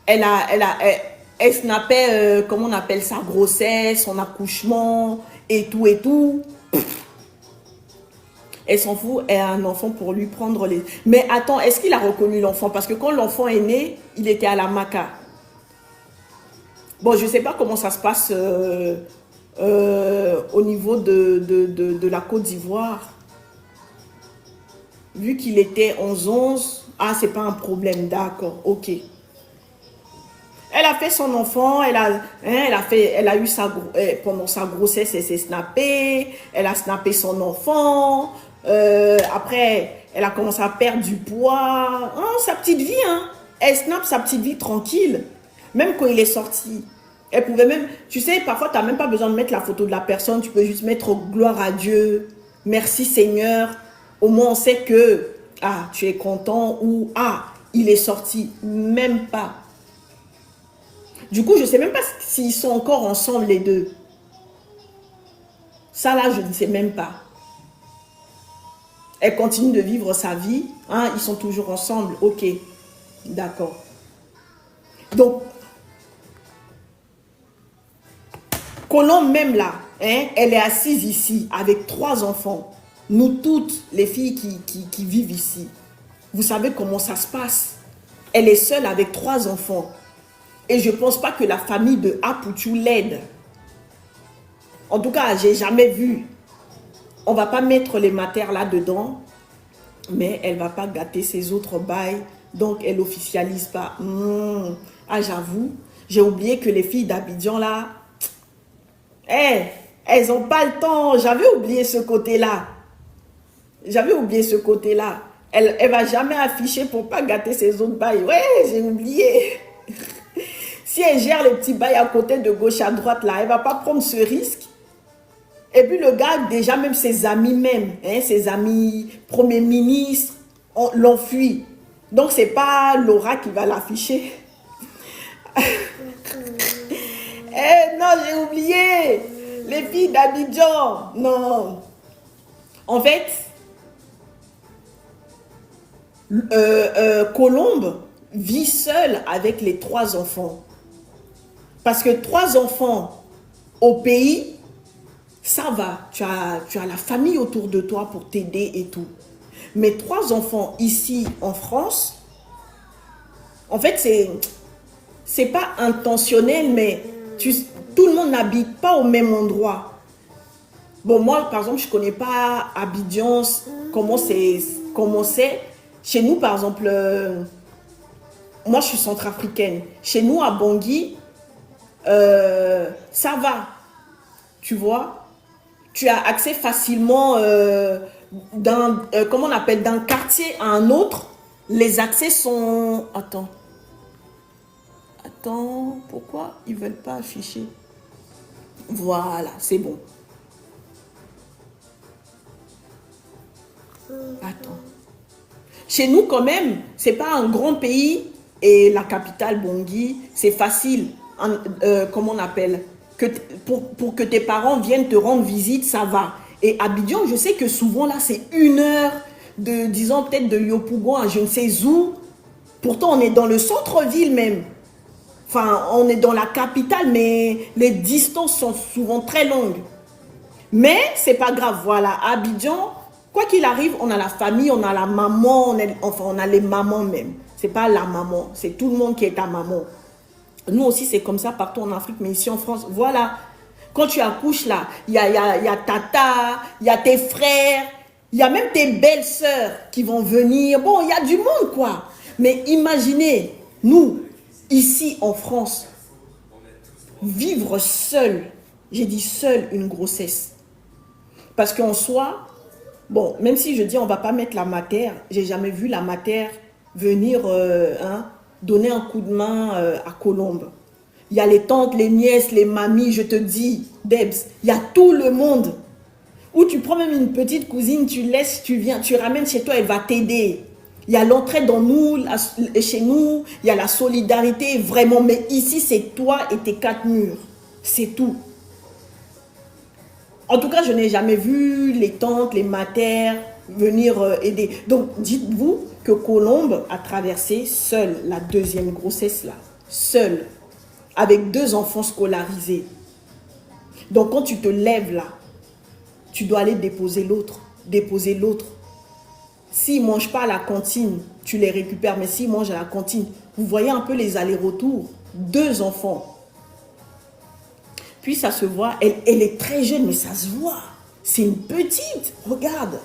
Elle snappait, comment on appelle ça, grossesse, son accouchement, et tout, et tout. Elle s'en fout, elle a un enfant pour lui prendre les... Mais attends, est-ce qu'il a reconnu l'enfant? Parce que quand l'enfant est né, il était à la Maca. Bon, je ne sais pas comment ça se passe au niveau de la Côte d'Ivoire. Vu qu'il était 11-11, ah, c'est pas un problème, d'accord, ok. Elle a fait son enfant, elle a eu pendant sa grossesse, elle s'est snappée, elle a snappé son enfant, après, elle a commencé à perdre du poids, hein, sa petite vie, hein. Elle snappe sa petite vie tranquille, même quand il est sorti. Elle pouvait même, tu sais, parfois, tu n'as même pas besoin de mettre la photo de la personne, tu peux juste mettre gloire à Dieu, merci Seigneur. Au moins, on sait que, ah, tu es content ou, ah, il est sorti. Même pas. Du coup, je ne sais même pas s'ils sont encore ensemble, les deux. Ça, là, je ne sais même pas. Elle continue de vivre sa vie. Hein, ils sont toujours ensemble. Ok. D'accord. Donc, Colombe, même là, hein, elle est assise ici avec 3 enfants. Nous toutes, les filles qui vivent ici, vous savez comment ça se passe. Elle est seule avec 3 enfants. Et je ne pense pas que la famille de Apoutou l'aide. En tout cas, je n'ai jamais vu. On ne va pas mettre les matières là-dedans, mais elle ne va pas gâter ses autres bails. Donc, elle n'officialise pas. Ah, j'avoue, j'ai oublié que les filles d'Abidjan, là, elles n'ont pas le temps. J'avais oublié ce côté-là. J'avais oublié ce côté-là. Elle ne va jamais afficher pour ne pas gâter ses autres bails. Ouais, j'ai oublié. Si elle gère les petits bails à côté de gauche à droite, là, elle ne va pas prendre ce risque. Et puis le gars, déjà même ses amis même, hein, ses amis premiers ministres, l'ont fui. Donc, ce n'est pas Laura qui va l'afficher. Non, j'ai oublié. Les filles d'Abidjan, non. En fait, Colombe vit seule avec les 3 enfants. Parce que 3 enfants au pays, ça va. Tu as la famille autour de toi pour t'aider et tout. Mais 3 enfants ici en France, en fait, c'est pas intentionnel, mais tout le monde n'habite pas au même endroit. Bon, moi, par exemple, je connais pas Abidjan, comment c'est. Chez nous, par exemple, moi, je suis centrafricaine. Chez nous, à Bangui, ça va, tu vois. Tu as accès facilement comment on appelle, d'un quartier à un autre. Les accès sont... Attends, pourquoi ils veulent pas afficher? Voilà, c'est bon. Attends. Chez nous, quand même, c'est pas un grand pays et la capitale, Bangui, c'est facile. Comment on appelle? Pour que tes parents viennent te rendre visite, ça va. Et Abidjan, je sais que souvent, là, c'est 1 heure de, disons, peut-être de Yopougon à je ne sais où. Pourtant, on est dans le centre-ville même. Enfin, on est dans la capitale, mais les distances sont souvent très longues. Mais c'est pas grave, voilà. À Abidjan, quoi qu'il arrive, on a la famille, on a la maman, on a les mamans même. C'est pas la maman, c'est tout le monde qui est ta maman. Nous aussi, c'est comme ça partout en Afrique, mais ici en France, voilà. Quand tu accouches là, il y a tata, il y a tes frères, il y a même tes belles-sœurs qui vont venir. Bon, il y a du monde quoi. Mais imaginez, nous, ici en France, vivre seul, j'ai dit seul une grossesse. Parce qu'en soi, bon, même si je dis on ne va pas mettre la mater, j'ai jamais vu la mater venir donner un coup de main à Colombe. Il y a les tantes, les nièces, les mamies, je te dis, Debs, il y a tout le monde. Ou tu prends même une petite cousine, tu laisses, tu viens, tu ramènes chez toi, elle va t'aider. Il y a l'entraide dans nous, chez nous, il y a la solidarité, vraiment. Mais ici, c'est toi et tes 4 murs. C'est tout. En tout cas, je n'ai jamais vu les tantes, les matères venir aider. Donc, dites-vous que Colombe a traversé seule la 2e grossesse là. Seule. Avec 2 enfants scolarisés. Donc, quand tu te lèves là, tu dois aller déposer l'autre. Déposer l'autre. S'ils ne mangent pas à la cantine, tu les récupères. Mais s'ils mangent à la cantine, vous voyez un peu les allers-retours. 2 enfants. Puis ça se voit, elle est très jeune, mais ça se voit. C'est une petite, regarde.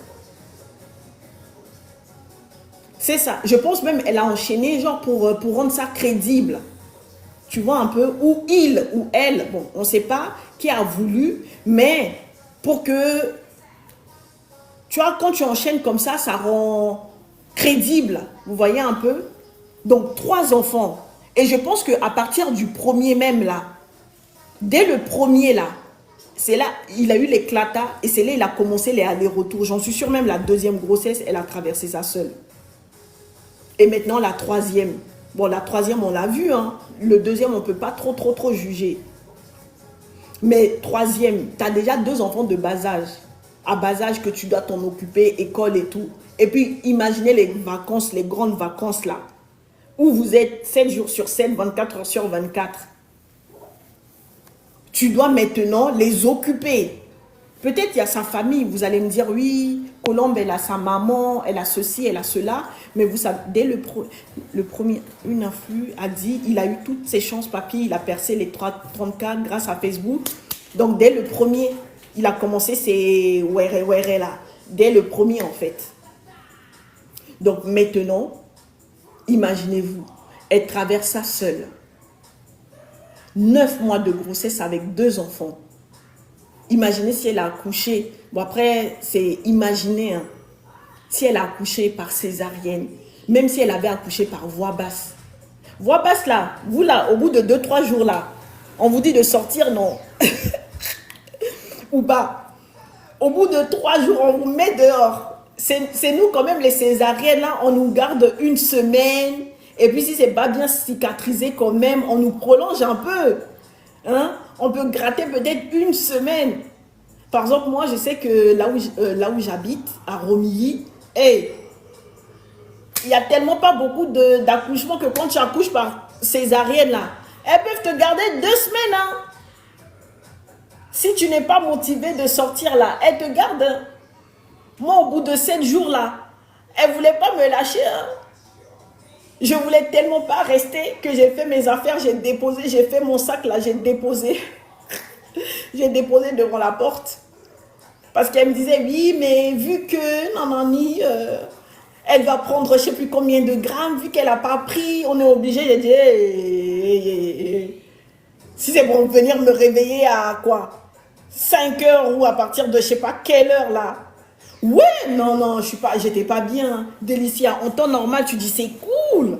C'est ça. Je pense même qu'elle a enchaîné genre pour rendre ça crédible. Tu vois un peu, ou il, ou elle, bon, on ne sait pas qui a voulu, mais pour que, tu vois, quand tu enchaînes comme ça rend crédible. Vous voyez un peu? Donc, 3 enfants. Et je pense qu'à partir du premier même là, dès le premier là, c'est là, il a eu l'éclata et c'est là il a commencé les allers-retours. J'en suis sûre, même la 2e grossesse, elle a traversé ça seule. Et maintenant la 3e. Bon, la 3e, on l'a vu, hein. Le 2e, on ne peut pas trop juger. Mais 3e, tu as déjà 2 enfants de bas âge. À bas âge que tu dois t'en occuper, école et tout. Et puis, imaginez les vacances, les grandes vacances là, où vous êtes 7 jours sur 7, 24 heures sur 24. Tu dois maintenant les occuper. Peut-être il y a sa famille, vous allez me dire, oui, Colombe, elle a sa maman, elle a ceci, elle a cela. Mais vous savez, dès le premier, une influe a dit, il a eu toutes ses chances, papy, il a percé les 34 grâce à Facebook. Donc dès le premier, il a commencé ses wéré là. Dès le premier en fait. Donc maintenant, imaginez-vous, elle traverse ça seule. 9 mois de grossesse avec 2 enfants. Imaginez si elle a accouché. Bon, après, c'est imaginer. Hein, si elle a accouché par césarienne, même si elle avait accouché par voix basse. Voix basse, là, vous, là, au bout de 2-3 jours, là, on vous dit de sortir, non? Ou pas. Au bout de 3 jours, on vous met dehors. C'est nous, quand même, les césariennes, là, on nous garde 1 semaine. Et puis, si c'est pas bien cicatrisé quand même, on nous prolonge un peu. Hein? On peut gratter peut-être une semaine. Par exemple, moi, je sais que là où j'habite, à Romilly, hey, il n'y a tellement pas beaucoup d'accouchements que quand tu accouches par césarienne, là, elles peuvent te garder 2 semaines. Hein. Si tu n'es pas motivé de sortir là, elles te gardent. Hein. Moi, au bout de 7 jours là, elles ne voulaient pas me lâcher. Hein. Je voulais tellement pas rester que j'ai fait mes affaires, j'ai déposé, j'ai fait mon sac là, j'ai déposé. J'ai déposé devant la porte. Parce qu'elle me disait, oui, mais vu que Nanani, elle va prendre je ne sais plus combien de grammes, vu qu'elle n'a pas pris, on est obligé. J'ai dit, si c'est pour venir me réveiller à quoi 5 heures ou à partir de je ne sais pas quelle heure là. Ouais, non, j'étais pas bien. Délicia, en temps normal, tu dis c'est cool.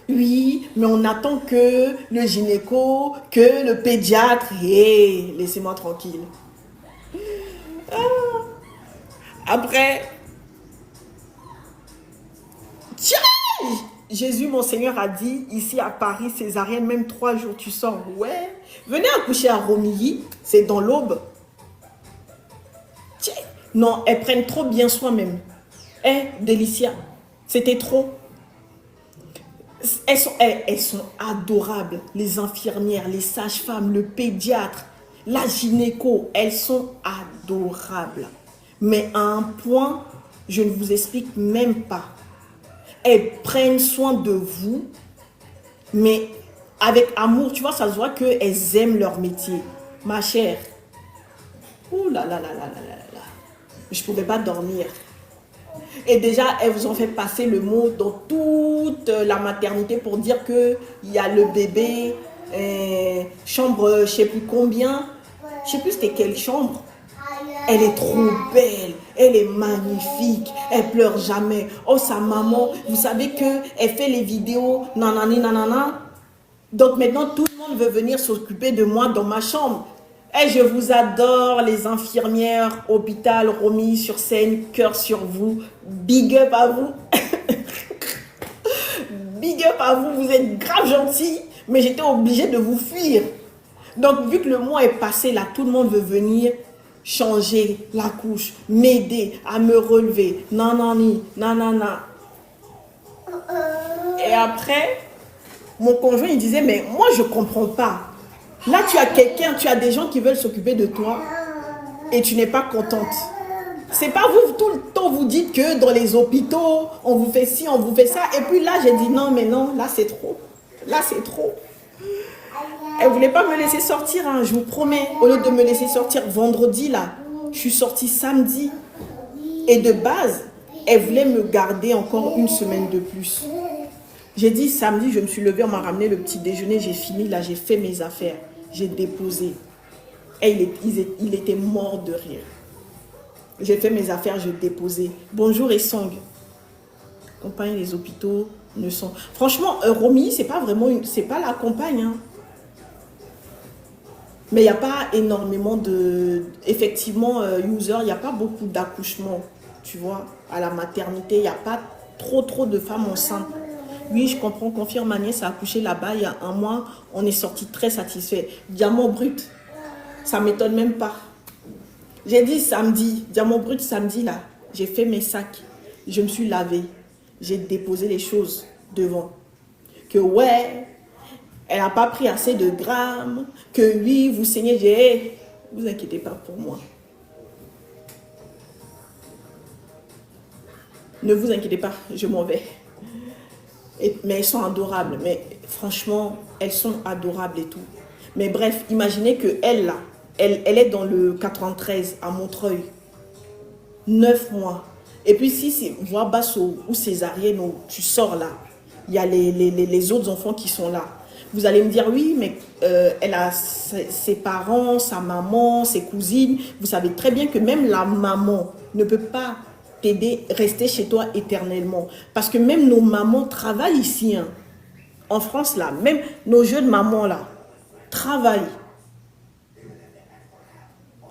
Oui, mais on attend que le gynéco, que le pédiatre. Hé, laissez-moi tranquille. Ah. Après, tiens, Jésus, mon Seigneur, a dit, ici à Paris, césarienne, même 3 jours, tu sors. Ouais, venez accoucher à Romilly, c'est dans l'Aube. Tiens, non, elles prennent trop bien soin même. Délicia, c'était trop. Elles sont adorables, les infirmières, les sages-femmes, le pédiatre, la gynéco, elles sont adorables. Mais à un point, je ne vous explique même pas. Elles prennent soin de vous, mais avec amour, tu vois, ça se voit qu'elles aiment leur métier. Ma chère, ouh là là là là là là là, je ne pouvais pas dormir. Et déjà, elles vous ont fait passer le mot dans toute la maternité pour dire qu'il y a le bébé, chambre, je ne sais plus combien, je ne sais plus c'était quelle chambre. Elle est trop belle, elle est magnifique, elle pleure jamais. Oh, sa maman, vous savez qu'elle fait les vidéos, nanani, nanana. Donc maintenant, tout le monde veut venir s'occuper de moi dans ma chambre. Et je vous adore, les infirmières, hôpital, Romilly-sur-Seine, cœur sur vous. Big up à vous. Big up à vous, vous êtes grave gentils, mais j'étais obligée de vous fuir. Donc, vu que le mois est passé, là, tout le monde veut venir changer la couche, m'aider à me relever. Nanani, nanana. Et après, mon conjoint, il disait, mais moi, je ne comprends pas. Là, tu as quelqu'un, tu as des gens qui veulent s'occuper de toi et tu n'es pas contente. C'est pas vous, tout le temps, vous dites que dans les hôpitaux, on vous fait ci, on vous fait ça. Et puis là, j'ai dit non, mais non, là, c'est trop. Là, c'est trop. Elle ne voulait pas me laisser sortir, hein, je vous promets. Au lieu de me laisser sortir vendredi, là, je suis sortie samedi. Et de base, elle voulait me garder encore une semaine de plus. J'ai dit samedi, je me suis levée, on m'a ramené le petit déjeuner, j'ai fini, là, j'ai fait mes affaires. J'ai déposé. Et il était mort de rire. J'ai fait mes affaires, j'ai déposé. Bonjour Essong. Compagne des hôpitaux ne sont... Franchement, Romilly, c'est pas vraiment c'est pas la campagne. Hein. Mais il n'y a pas énormément de... Effectivement, user, il n'y a pas beaucoup d'accouchements, tu vois. À la maternité, il n'y a pas trop de femmes enceintes. Oui, je comprends, confirme, Agnès a accouché là-bas il y a 1 mois. On est sorti très satisfait. Diamant brut, ça ne m'étonne même pas. J'ai dit samedi, diamant brut samedi là, j'ai fait mes sacs. Je me suis lavée. J'ai déposé les choses devant. Que ouais, elle n'a pas pris assez de grammes. Que oui, vous saignez. J'ai, vous inquiétez pas pour moi. Ne vous inquiétez pas, je m'en vais. Mais elles sont adorables. Mais franchement, elles sont adorables et tout. Mais bref, imaginez qu'elle, là, elle est dans le 93 à Montreuil. 9 mois. Et puis si c'est voie basse ou césarienne, où tu sors là, il y a les autres enfants qui sont là. Vous allez me dire, oui, mais elle a ses parents, sa maman, ses cousines. Vous savez très bien que même la maman ne peut pas t'aider, rester chez toi éternellement. Parce que même nos mamans travaillent ici. Hein. En France, là, même nos jeunes mamans, là, travaillent.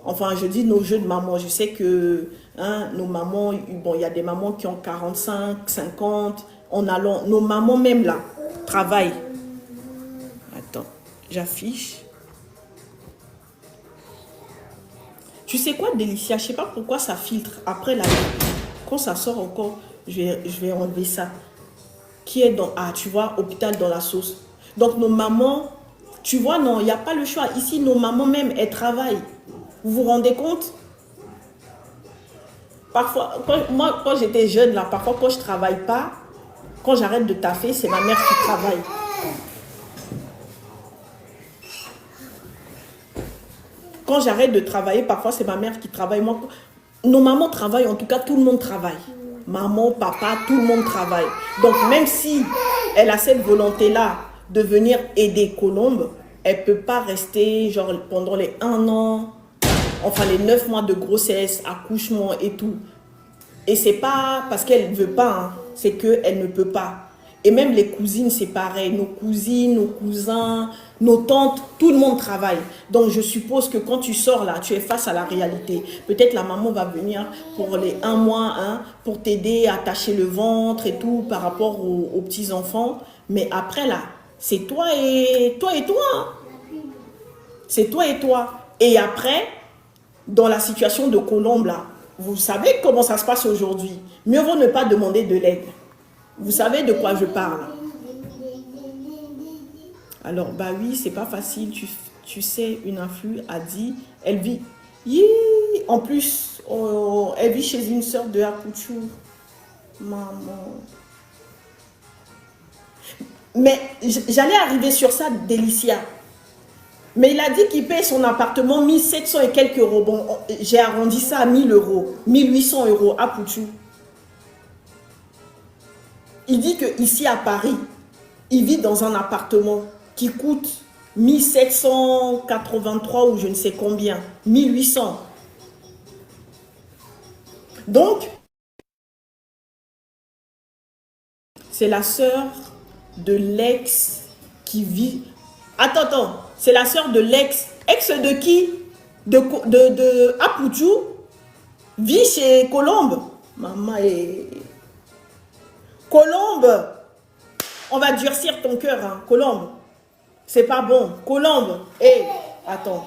Enfin, je dis nos jeunes mamans. Je sais que hein, nos mamans, bon, il y a des mamans qui ont 45, 50. Nos mamans même, là, travaillent. Attends, j'affiche. Tu sais quoi, Délicia? Je sais pas pourquoi ça filtre. Après, là, quand ça sort encore, je vais enlever ça. Qui est dans... Ah, tu vois, hôpital dans la sauce. Donc, nos mamans, tu vois, non, il n'y a pas le choix. Ici, nos mamans même, elles travaillent. Vous vous rendez compte? Parfois, moi, quand j'étais jeune, là, parfois, quand je ne travaille pas, quand j'arrête de taffer, c'est ma mère qui travaille. Quand j'arrête de travailler, parfois, c'est ma mère qui travaille. Moi, nos mamans travaillent, en tout cas, tout le monde travaille. Maman, papa, tout le monde travaille. Donc, même si elle a cette volonté-là de venir aider Colombe, elle ne peut pas rester genre, pendant les 1 an, enfin les 9 mois de grossesse, accouchement et tout. Et c'est pas parce qu'elle ne veut pas, hein, c'est qu'elle ne peut pas. Et même les cousines, c'est pareil. Nos cousines, nos cousins, nos tantes, tout le monde travaille. Donc, je suppose que quand tu sors là, tu es face à la réalité. Peut-être la maman va venir pour les 1 mois, hein, pour t'aider à attacher le ventre et tout par rapport aux petits-enfants. Mais après là, c'est toi et toi. Hein. C'est toi et toi. Et après, dans la situation de Colombe là, vous savez comment ça se passe aujourd'hui. Mieux vaut ne pas demander de l'aide. Vous savez de quoi je parle. Alors, bah oui, c'est pas facile. Tu sais, une influe a dit, elle vit. En plus, elle vit chez une sœur de Apouchou. Maman. Mais j'allais arriver sur ça, Délicia. Mais il a dit qu'il paye son appartement 1700 et quelques euros. Bon, j'ai arrondi ça à 1000 euros. 1800 euros à Pouchou. Il dit qu'ici à Paris, il vit dans un appartement qui coûte 1783 ou je ne sais combien. 1800. Donc, c'est la sœur de l'ex qui vit... Attends. C'est la sœur de l'ex. Ex de qui? De Apouchou. Vit chez Colombe. Maman est... Colombe. On va durcir ton cœur, hein. Colombe. C'est pas bon. Colombe. Hé, attends.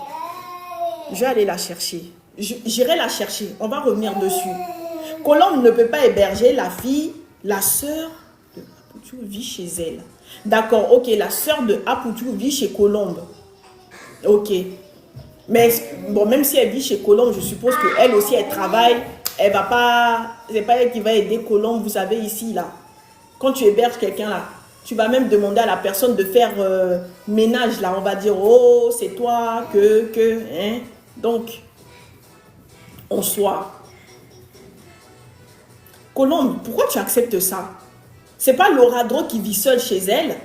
Je vais aller la chercher. J'irai la chercher. On va revenir dessus. Colombe ne peut pas héberger la fille, la sœur de Apouchou vit chez elle. D'accord, ok. La sœur de Apouchou vit chez Colombe. Ok. Mais bon, même si elle vit chez Colombe, je suppose qu'elle aussi, elle travaille. Elle va pas... C'est pas elle qui va aider Colombe, vous savez, ici, là. Quand tu héberges quelqu'un, là, tu vas même demander à la personne de faire ménage, là. On va dire, oh, c'est toi, hein. Donc, en soi. Colombe, pourquoi tu acceptes ça? C'est pas Laura Dro qui vit seule chez elle.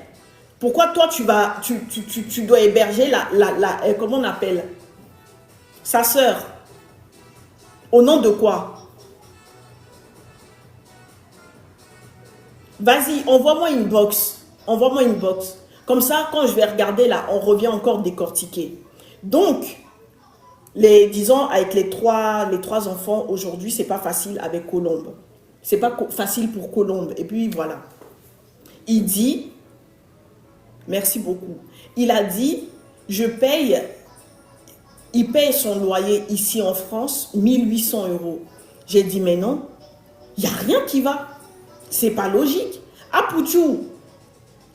Pourquoi toi, tu dois héberger comment on appelle? Sa sœur. Au nom de quoi? Vas-y, envoie-moi une box. Envoie-moi une box. Comme ça, quand je vais regarder là, on revient encore décortiquer. Donc, disons, avec les trois enfants, aujourd'hui, c'est pas facile avec Colombe. C'est pas facile pour Colombe. Et puis, voilà. Il dit... Merci beaucoup. Il a dit, il paye son loyer ici en France, 1800 euros. J'ai dit, mais non, il n'y a rien qui va. C'est pas logique. Apouchou,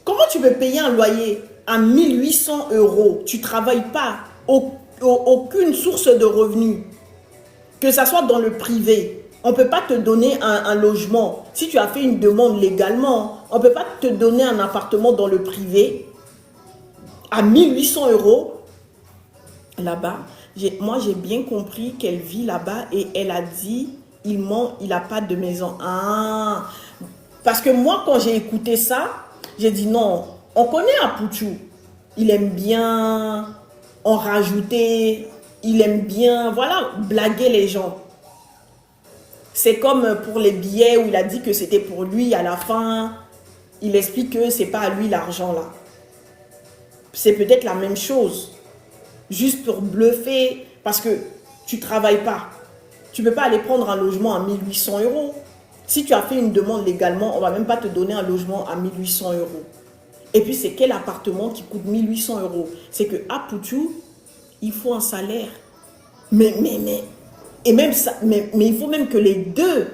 comment tu peux payer un loyer à 1800 euros? Tu ne travailles pas, aucune source de revenus. Que ça soit dans le privé. On ne peut pas te donner un logement. Si tu as fait une demande légalement, on ne peut pas te donner un appartement dans le privé à 1800 euros là-bas. Moi, j'ai bien compris qu'elle vit là-bas et elle a dit, il ment, il n'a pas de maison. Ah, parce que moi, quand j'ai écouté ça, j'ai dit non, on connaît Apouchou. Il aime bien en rajouter, il aime bien, voilà, blaguer les gens. C'est comme pour les billets où il a dit que c'était pour lui à la fin. Il explique que ce n'est pas à lui l'argent là. C'est peut-être la même chose. Juste pour bluffer parce que tu ne travailles pas. Tu ne peux pas aller prendre un logement à 1800 euros. Si tu as fait une demande légalement, on ne va même pas te donner un logement à 1800 euros. Et puis c'est quel appartement qui coûte 1800 euros? C'est que à Pouchou, il faut un salaire. Et même ça, mais il faut même que les deux,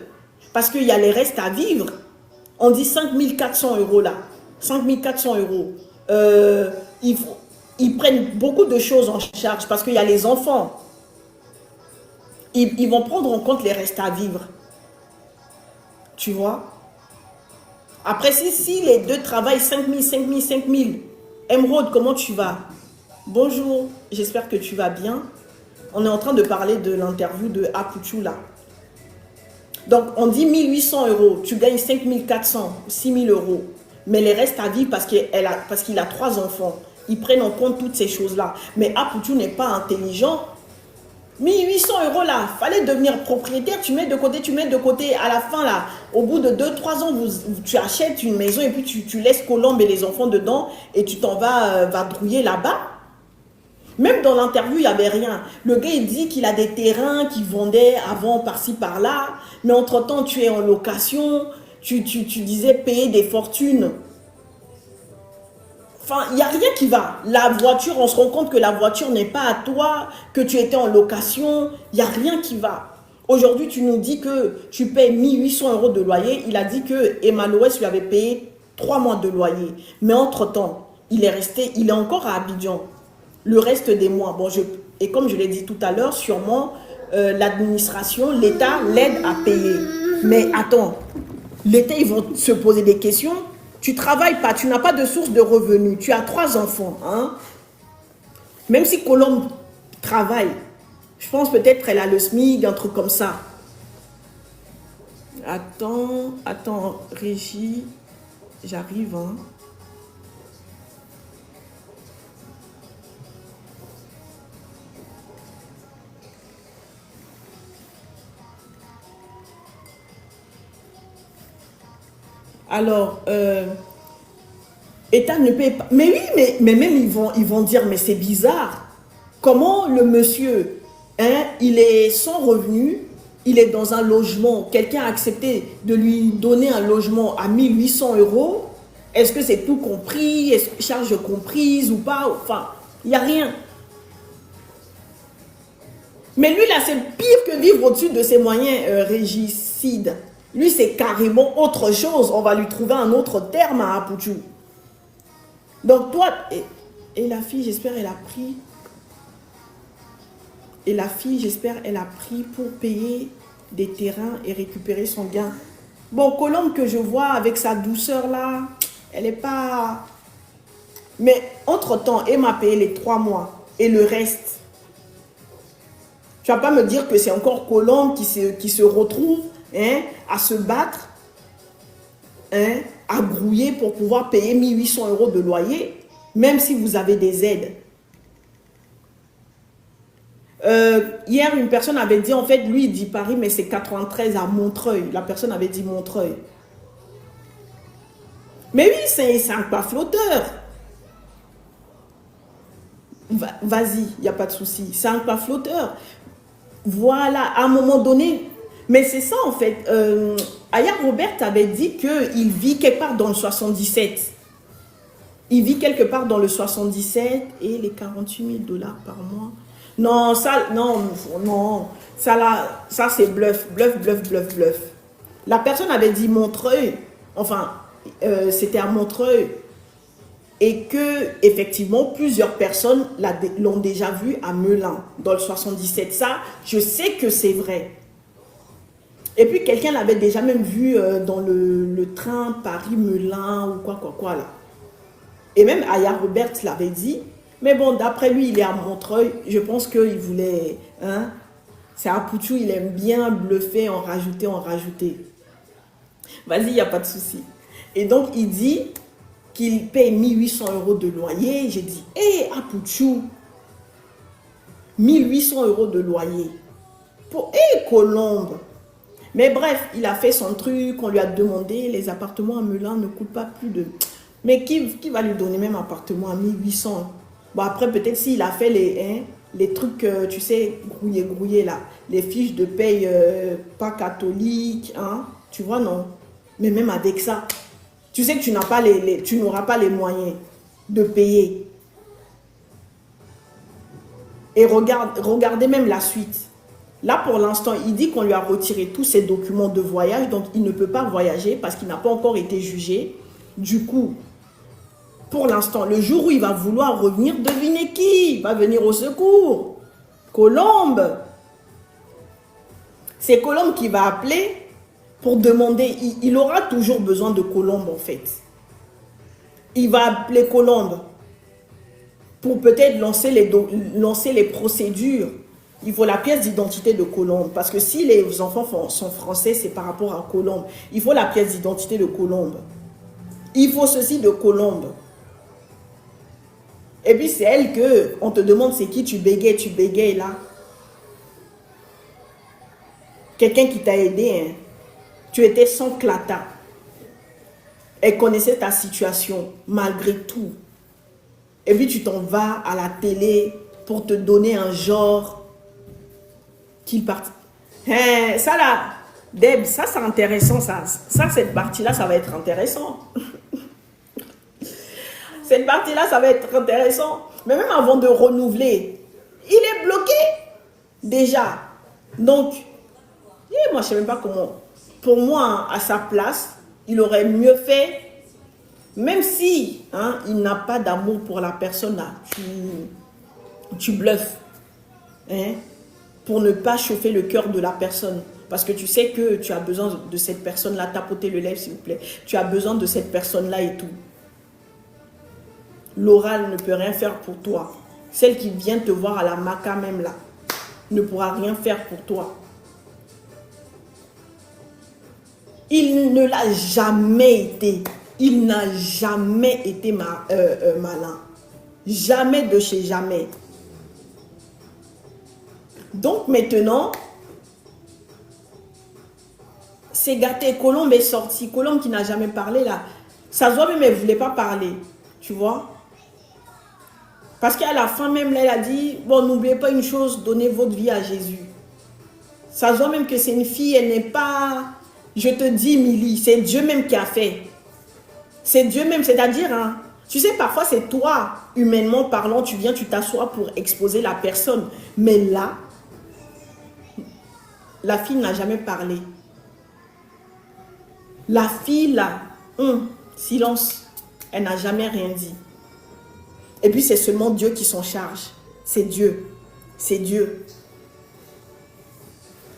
parce qu'il y a les restes à vivre. On dit 5400 euros là. 5400 euros. Ils prennent beaucoup de choses en charge parce qu'il y a les enfants. Ils vont prendre en compte les restes à vivre. Tu vois? Après, si les deux travaillent 5000, 5000, 5000. Émeraude, comment tu vas? Bonjour, j'espère que tu vas bien. On est en train de parler de l'interview de Apuchou là. Donc, on dit 1800 euros. Tu gagnes 5400, 6000 euros. Mais les restes à vivre parce qu'il a 3 enfants. Ils prennent en compte toutes ces choses-là. Mais Apuchou n'est pas intelligent. 1800 euros là, fallait devenir propriétaire, tu mets de côté, à la fin là, au bout de 2-3 ans, tu achètes une maison et puis tu laisses Colombe et les enfants dedans et tu t'en vas vadrouiller là-bas. Même dans l'interview, il n'y avait rien. Le gars, il dit qu'il a des terrains qu'il vendait avant par-ci par-là, mais entre-temps, tu es en location, tu disais payer des fortunes. Enfin, il n'y a rien qui va. La voiture, on se rend compte que la voiture n'est pas à toi, que tu étais en location. Il n'y a rien qui va. Aujourd'hui, tu nous dis que tu payes 1800 euros de loyer. Il a dit que Emmanuel lui avait payé 3 mois de loyer. Mais entre-temps, il est encore à Abidjan. Le reste des mois. Bon, et comme je l'ai dit tout à l'heure, sûrement, l'administration, l'État l'aide à payer. Mais attends, l'État, ils vont se poser des questions. Tu ne travailles pas, tu n'as pas de source de revenus, tu as 3 enfants. Hein? Même si Colombe travaille, je pense peut-être qu'elle a le SMIC, un truc comme ça. Attends, Régie, j'arrive. Hein? Alors, État ne paye pas. Mais oui, mais même ils vont dire, mais c'est bizarre. Comment le monsieur, hein, il est sans revenu, il est dans un logement, quelqu'un a accepté de lui donner un logement à 1800 euros. Est-ce que c'est tout compris? Est-ce que charge comprise ou pas? Enfin, il n'y a rien. Mais lui, là, c'est pire que vivre au-dessus de ses moyens régicides. Lui, c'est carrément autre chose. On va lui trouver un autre terme à Apuchou. Donc, toi, et la fille, j'espère, elle a pris. Et la fille, j'espère, elle a pris pour payer des terrains et récupérer son gain. Bon, Colombe que je vois avec sa douceur là, elle n'est pas... Mais entre-temps, elle m'a payé les 3 mois et le reste. Tu ne vas pas me dire que c'est encore Colombe qui se retrouve, hein, à se battre, hein, à grouiller pour pouvoir payer 1800 euros de loyer, même si vous avez des aides. Hier, une personne avait dit, en fait, lui, il dit Paris, mais c'est 93 à Montreuil. La personne avait dit Montreuil. Mais oui, c'est un pas flotteur. Vas-y, il n'y a pas de souci. C'est un pas flotteur. Voilà, à un moment donné, mais c'est ça en fait. Aya Robert avait dit qu'il vit quelque part dans le 77. Il vit quelque part dans le 77 et les 48 000 $ par mois. Non, ça, non, ça là, ça c'est bluff. La personne avait dit Montreuil, enfin, c'était à Montreuil. Et que, effectivement, plusieurs personnes l'ont déjà vu à Melun, dans le 77. Ça, je sais que c'est vrai. Et puis, quelqu'un l'avait déjà même vu dans le train Paris-Melun ou quoi, là. Et même Aya Robert l'avait dit. Mais bon, d'après lui, il est à Montreuil. Je pense qu'il voulait... Hein, c'est Apuchou, il aime bien bluffer, en rajouter. Vas-y, il n'y a pas de souci. Et donc, il dit... qu'il paye 1800 euros de loyer. J'ai dit, hé, Apuchou, 1800 euros de loyer. Pour, Colombe. Mais bref, il a fait son truc, on lui a demandé, les appartements à Melun ne coûtent pas plus de... Mais qui va lui donner même un appartement à 1800? Bon, après, peut-être s'il a fait les trucs, tu sais, grouillés là, les fiches de paye pas catholiques, hein, tu vois, non. Mais même avec ça... Tu sais que tu n'auras pas les moyens de payer. Et regardez même la suite. Là, pour l'instant, il dit qu'on lui a retiré tous ses documents de voyage, donc il ne peut pas voyager parce qu'il n'a pas encore été jugé. Du coup, pour l'instant, le jour où il va vouloir revenir, devinez qui va venir au secours? Colombe. C'est Colombe qui va appeler pour demander. Il aura toujours besoin de Colombe, en fait. Il va appeler Colombe pour peut-être lancer les procédures. Il faut la pièce d'identité de Colombe. Parce que si les enfants sont français, c'est par rapport à Colombe. Il faut la pièce d'identité de Colombe. Il faut ceci de Colombe. Et puis c'est elle que on te demande c'est qui tu bégayes là. Quelqu'un qui t'a aidé. Hein. Tu étais sans clata. Elle connaissait ta situation malgré tout. Et puis tu t'en vas à la télé pour te donner un genre qu'il parte. Hein, ça là, Deb, ça c'est intéressant. Ça, cette partie-là, ça va être intéressant. Cette partie-là, ça va être intéressant. Mais même avant de renouveler, il est bloqué déjà. Donc, moi, je ne sais même pas comment. Pour moi, à sa place, il aurait mieux fait, même si il n'a pas d'amour pour la personne là, tu bluffes. Hein, pour ne pas chauffer le cœur de la personne. Parce que tu sais que tu as besoin de cette personne-là. Tapotez le lèvre, s'il vous plaît. Tu as besoin de cette personne-là et tout. L'oral ne peut rien faire pour toi. Celle qui vient te voir à la maca même là, ne pourra rien faire pour toi. Il ne l'a jamais été. Il n'a jamais été malin. Jamais de chez jamais. Donc maintenant, c'est gâté. Colombe est sorti. Colombe qui n'a jamais parlé là. Ça se voit même, elle ne voulait pas parler. Tu vois? Parce qu'à la fin même, là, elle a dit, bon, n'oubliez pas une chose, donnez votre vie à Jésus. Ça se voit même que c'est une fille, elle n'est pas, je te dis, Milly, c'est Dieu même qui a fait. C'est Dieu même, c'est-à-dire, tu sais, parfois c'est toi, humainement parlant, tu viens, tu t'assois pour exposer la personne. Mais là, la fille n'a jamais parlé. La fille, là, silence, elle n'a jamais rien dit. Et puis c'est seulement Dieu qui s'en charge. C'est Dieu. C'est Dieu.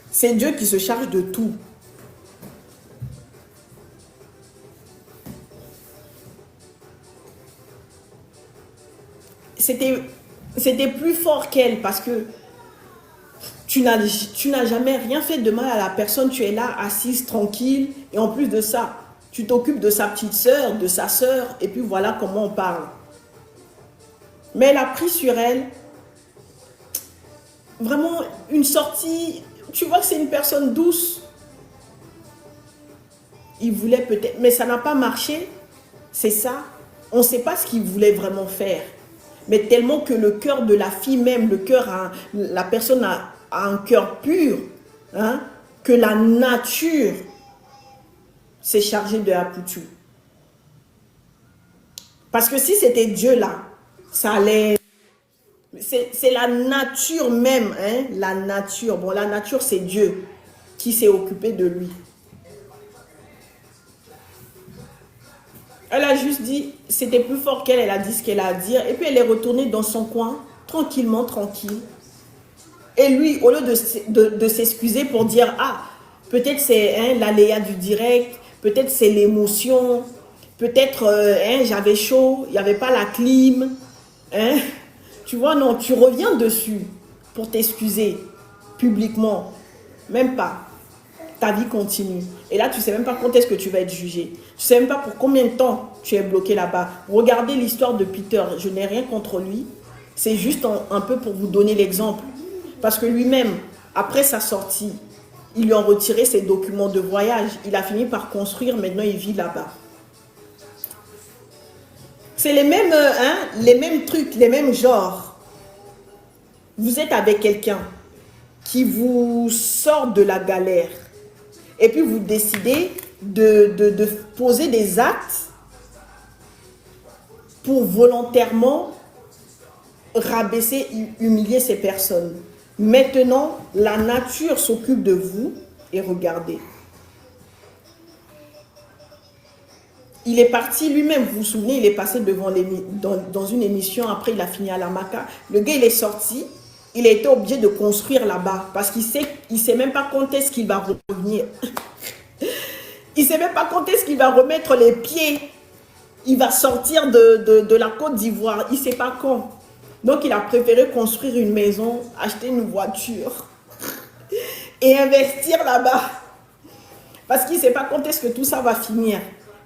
C'est Dieu qui se charge de tout. C'était plus fort qu'elle parce que tu n'as jamais rien fait de mal à la personne. Tu es là, assise, tranquille. Et en plus de ça, tu t'occupes de sa petite sœur, de sa sœur. Et puis voilà comment on parle. Mais elle a pris sur elle vraiment une sortie. Tu vois que c'est une personne douce. Il voulait peut-être, mais ça n'a pas marché. C'est ça. On ne sait pas ce qu'il voulait vraiment faire. Mais tellement que le cœur de la fille même, la personne a un cœur pur, que la nature s'est chargée de Aputu. Parce que si c'était Dieu là, ça allait... C'est la nature même, la nature. Bon, la nature, c'est Dieu qui s'est occupé de lui. Elle a juste dit, c'était plus fort qu'elle, elle a dit ce qu'elle a à dire. Et puis elle est retournée dans son coin, tranquillement, tranquille. Et lui, au lieu de s'excuser pour dire, peut-être c'est l'aléa du direct, peut-être c'est l'émotion, peut-être j'avais chaud, il n'y avait pas la clim. Tu vois, non, tu reviens dessus pour t'excuser publiquement. Même pas. Ta vie continue. Et là, tu ne sais même pas quand est-ce que tu vas être jugé. Tu ne sais même pas pour combien de temps tu es bloqué là-bas. Regardez l'histoire de Peter. Je n'ai rien contre lui. C'est juste un peu pour vous donner l'exemple. Parce que lui-même, après sa sortie, ils lui ont retiré ses documents de voyage. Il a fini par construire. Maintenant, il vit là-bas. C'est les mêmes trucs, les mêmes genres. Vous êtes avec quelqu'un qui vous sort de la galère. Et puis vous décidez de poser des actes pour volontairement rabaisser, humilier ces personnes. Maintenant, la nature s'occupe de vous et regardez. Il est parti lui-même, vous vous souvenez, il est passé devant dans une émission, après il a fini à la Maca. Le gars, il est sorti, il a été obligé de construire là-bas parce qu'il sait même pas quand est-ce qu'il va revenir. Il sait même pas quand est-ce qu'il va remettre les pieds. Il va sortir de la Côte d'Ivoire, il sait pas quand. Donc, il a préféré construire une maison, acheter une voiture et investir là-bas. Parce qu'il ne sait pas quand est-ce que tout ça va finir.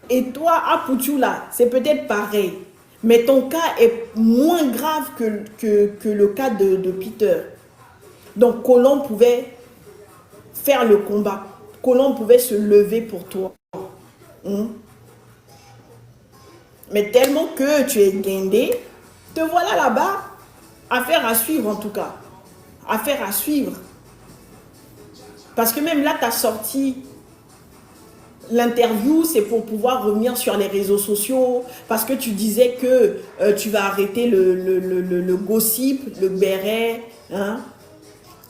Et toi, à Putula, c'est peut-être pareil. Mais ton cas est moins grave que le cas de Peter. Donc, Colombe pouvait faire le combat. Colombe pouvait se lever pour toi. Mais tellement que tu es guindé, te voilà là-bas. Affaire à suivre en tout cas. Affaire à suivre. Parce que même là, tu as sorti l'interview, c'est pour pouvoir revenir sur les réseaux sociaux. Parce que tu disais que tu vas arrêter le gossip, le béret. Hein?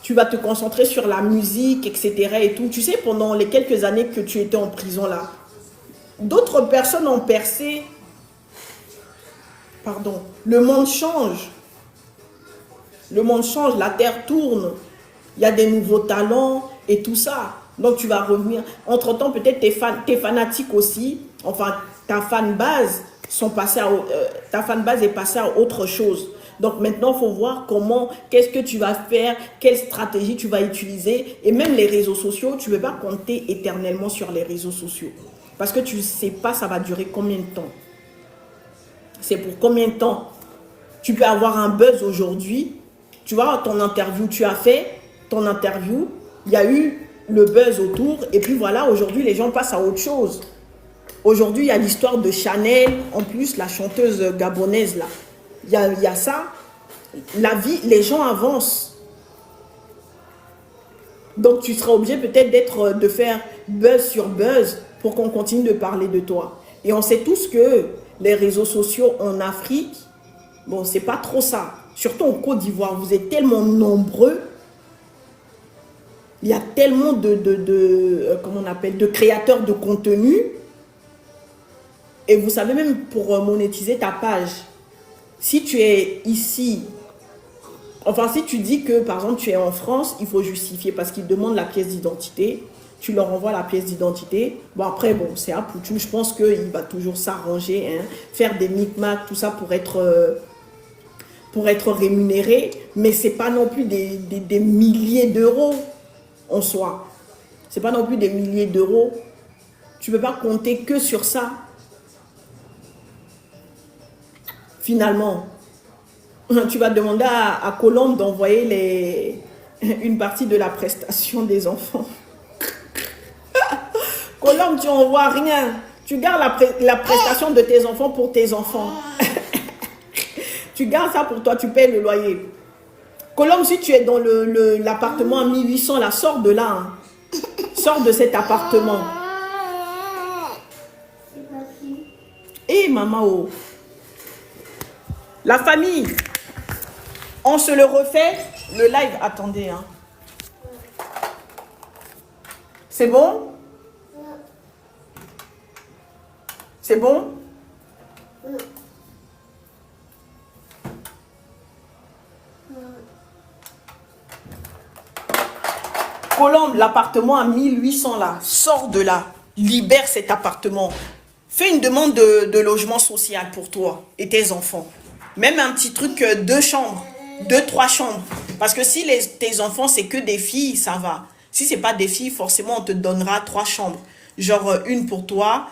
Tu vas te concentrer sur la musique, etc. Et tout. Tu sais, pendant les quelques années que tu étais en prison là, d'autres personnes ont percé. Pardon. Le monde change. Le monde change, la terre tourne. Il y a des nouveaux talents et tout ça. Donc tu vas revenir. Entre-temps, peut-être tes fanatiques aussi, enfin ta fanbase est passée à autre chose. Donc maintenant, il faut voir qu'est-ce que tu vas faire, quelle stratégie tu vas utiliser. Et même les réseaux sociaux, tu ne peux pas compter éternellement sur les réseaux sociaux. Parce que tu ne sais pas ça va durer combien de temps. C'est pour combien de temps. Tu peux avoir un buzz aujourd'hui. Tu vois, ton interview, tu as fait ton interview, il y a eu le buzz autour, et puis voilà, aujourd'hui, les gens passent à autre chose. Aujourd'hui, il y a l'histoire de Chanel, en plus, la chanteuse gabonaise, là. Il y a ça. La vie, les gens avancent. Donc, tu seras obligé peut-être de faire buzz sur buzz pour qu'on continue de parler de toi. Et on sait tous que les réseaux sociaux en Afrique, bon, c'est pas trop ça. Surtout en Côte d'Ivoire, vous êtes tellement nombreux. Il y a tellement comment on appelle, de créateurs de contenu. Et vous savez, même pour monétiser ta page, si tu es ici, enfin si tu dis que par exemple tu es en France, il faut justifier parce qu'ils demandent la pièce d'identité. Tu leur envoies la pièce d'identité. Bon après, bon, c'est à Poutou. Je pense qu'il va toujours s'arranger, hein, faire des micmacs, tout ça pour être rémunéré. Mais ce n'est pas non plus des milliers d'euros en soi. Ce n'est pas non plus des milliers d'euros. Tu ne peux pas compter que sur ça. Finalement, tu vas demander à Colombe d'envoyer une partie de la prestation des enfants. Colombe, tu n'envoies rien. Tu gardes la prestation de tes enfants pour tes enfants. Tu gardes ça pour toi, tu payes le loyer. Colombe, si tu es dans l'appartement à 1800, là, sors de là. Hein. Sors de cet appartement. Eh, maman, oh. La famille, on se le refait. Le live, attendez. Hein. C'est bon? C'est bon? Colombe, l'appartement à 1800 là, sors de là, libère cet appartement. Fais une demande de logement social pour toi et tes enfants. Même un petit truc, 2 chambres, 2-3 chambres. Parce que si tes enfants, c'est que des filles, ça va. Si c'est pas des filles, forcément, on te donnera 3 chambres. Genre une pour toi,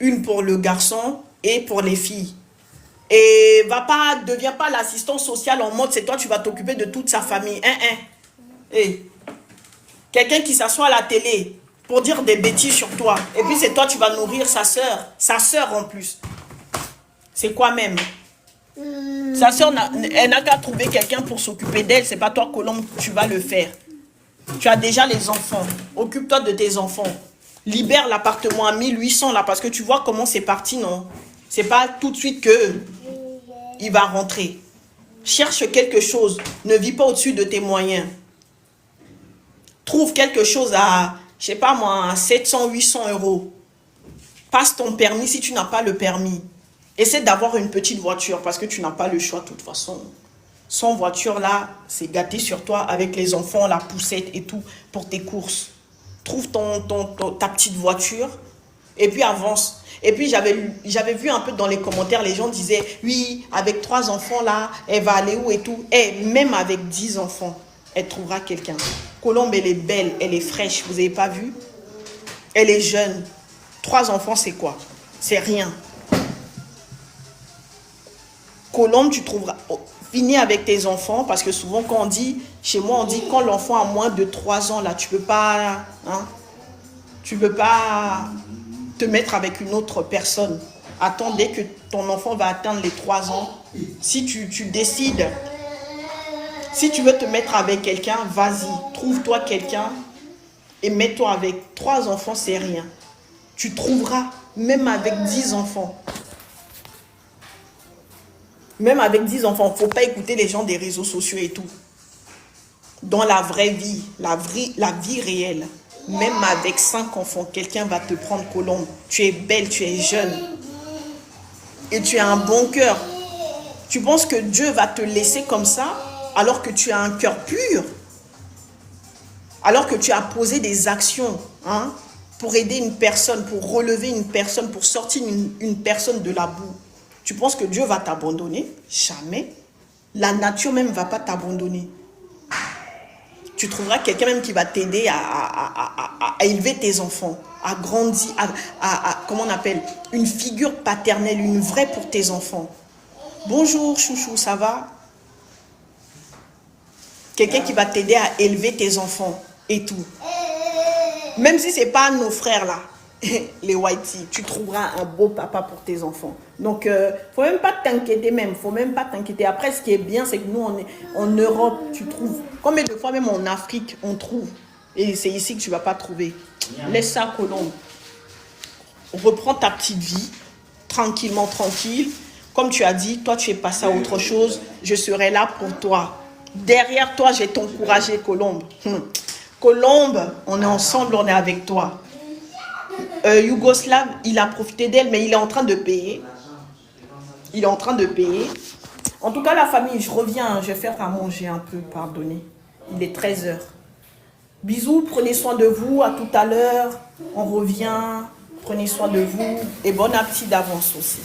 une pour le garçon et pour les filles. Et deviens pas l'assistant social en mode, c'est toi, tu vas t'occuper de toute sa famille. Hey. Quelqu'un qui s'assoit à la télé pour dire des bêtises sur toi. Et puis c'est toi, tu vas nourrir sa sœur en plus. C'est quoi même? Sa sœur, elle n'a qu'à trouver quelqu'un pour s'occuper d'elle. C'est pas toi, Colombe, tu vas le faire. Tu as déjà les enfants. Occupe-toi de tes enfants. Libère l'appartement à 1800 là, parce que tu vois comment c'est parti, non? C'est pas tout de suite que il va rentrer. Cherche quelque chose. Ne vis pas au-dessus de tes moyens. Trouve quelque chose à, je sais pas moi, 700, 800 euros. Passe ton permis si tu n'as pas le permis. Essaie d'avoir une petite voiture parce que tu n'as pas le choix de toute façon. Sans voiture là, c'est gâté sur toi avec les enfants, la poussette et tout pour tes courses. Trouve ta petite voiture et puis avance. Et puis j'avais vu un peu dans les commentaires, les gens disaient, oui, avec 3 enfants là, elle va aller où et tout. Et même avec 10 enfants, elle trouvera quelqu'un. Colombe, elle est belle, elle est fraîche, vous n'avez pas vu? Elle est jeune. 3 enfants, c'est quoi? C'est rien. Colombe, tu trouveras... Finis avec tes enfants, parce que souvent quand on dit, chez moi on dit, quand l'enfant a moins de 3 ans, là, tu peux pas... Hein, tu peux pas te mettre avec une autre personne. Attends, dès que ton enfant va atteindre les 3 ans, si tu décides, si tu veux te mettre avec quelqu'un, vas-y, trouve-toi quelqu'un et mets-toi avec 3 enfants, c'est rien. Tu trouveras, même avec 10 enfants. Même avec 10 enfants, il ne faut pas écouter les gens des réseaux sociaux et tout. Dans la vraie vie, la vie réelle, même avec 5 enfants, quelqu'un va te prendre, Colombe. Tu es belle, tu es jeune. Et tu as un bon cœur. Tu penses que Dieu va te laisser comme ça alors que tu as un cœur pur? Alors que tu as posé des actions pour aider une personne, pour relever une personne, pour sortir une personne de la boue. Tu penses que Dieu va t'abandonner? Jamais. La nature même ne va pas t'abandonner. Tu trouveras quelqu'un même qui va t'aider à élever tes enfants, à grandir, comment on appelle, une figure paternelle, une vraie pour tes enfants. Bonjour chouchou, ça va? Quelqu'un qui va t'aider à élever tes enfants et tout. Même si ce n'est pas nos frères là, les whitey, tu trouveras un beau papa pour tes enfants. Donc, faut même pas t'inquiéter même. Faut même pas t'inquiéter. Après, ce qui est bien, c'est que nous, on est en Europe, tu trouves. Combien de fois même en Afrique, on trouve. Et c'est ici que tu vas pas trouver. Laisse ça, Colombe. Reprends ta petite vie, tranquillement, tranquille. Comme tu as dit, toi, tu es passé à autre chose. Je serai là pour toi. Derrière toi, j'ai t'encouragé, Colombe. Colombe, on est ensemble, on est avec toi. Yougoslave, il a profité d'elle, mais il est en train de payer. Il est en train de payer. En tout cas, la famille, je reviens, je vais faire à manger un peu, pardonnez. Il est 13 h. Bisous, prenez soin de vous, à tout à l'heure. On revient, prenez soin de vous et bon appétit d'avance aussi.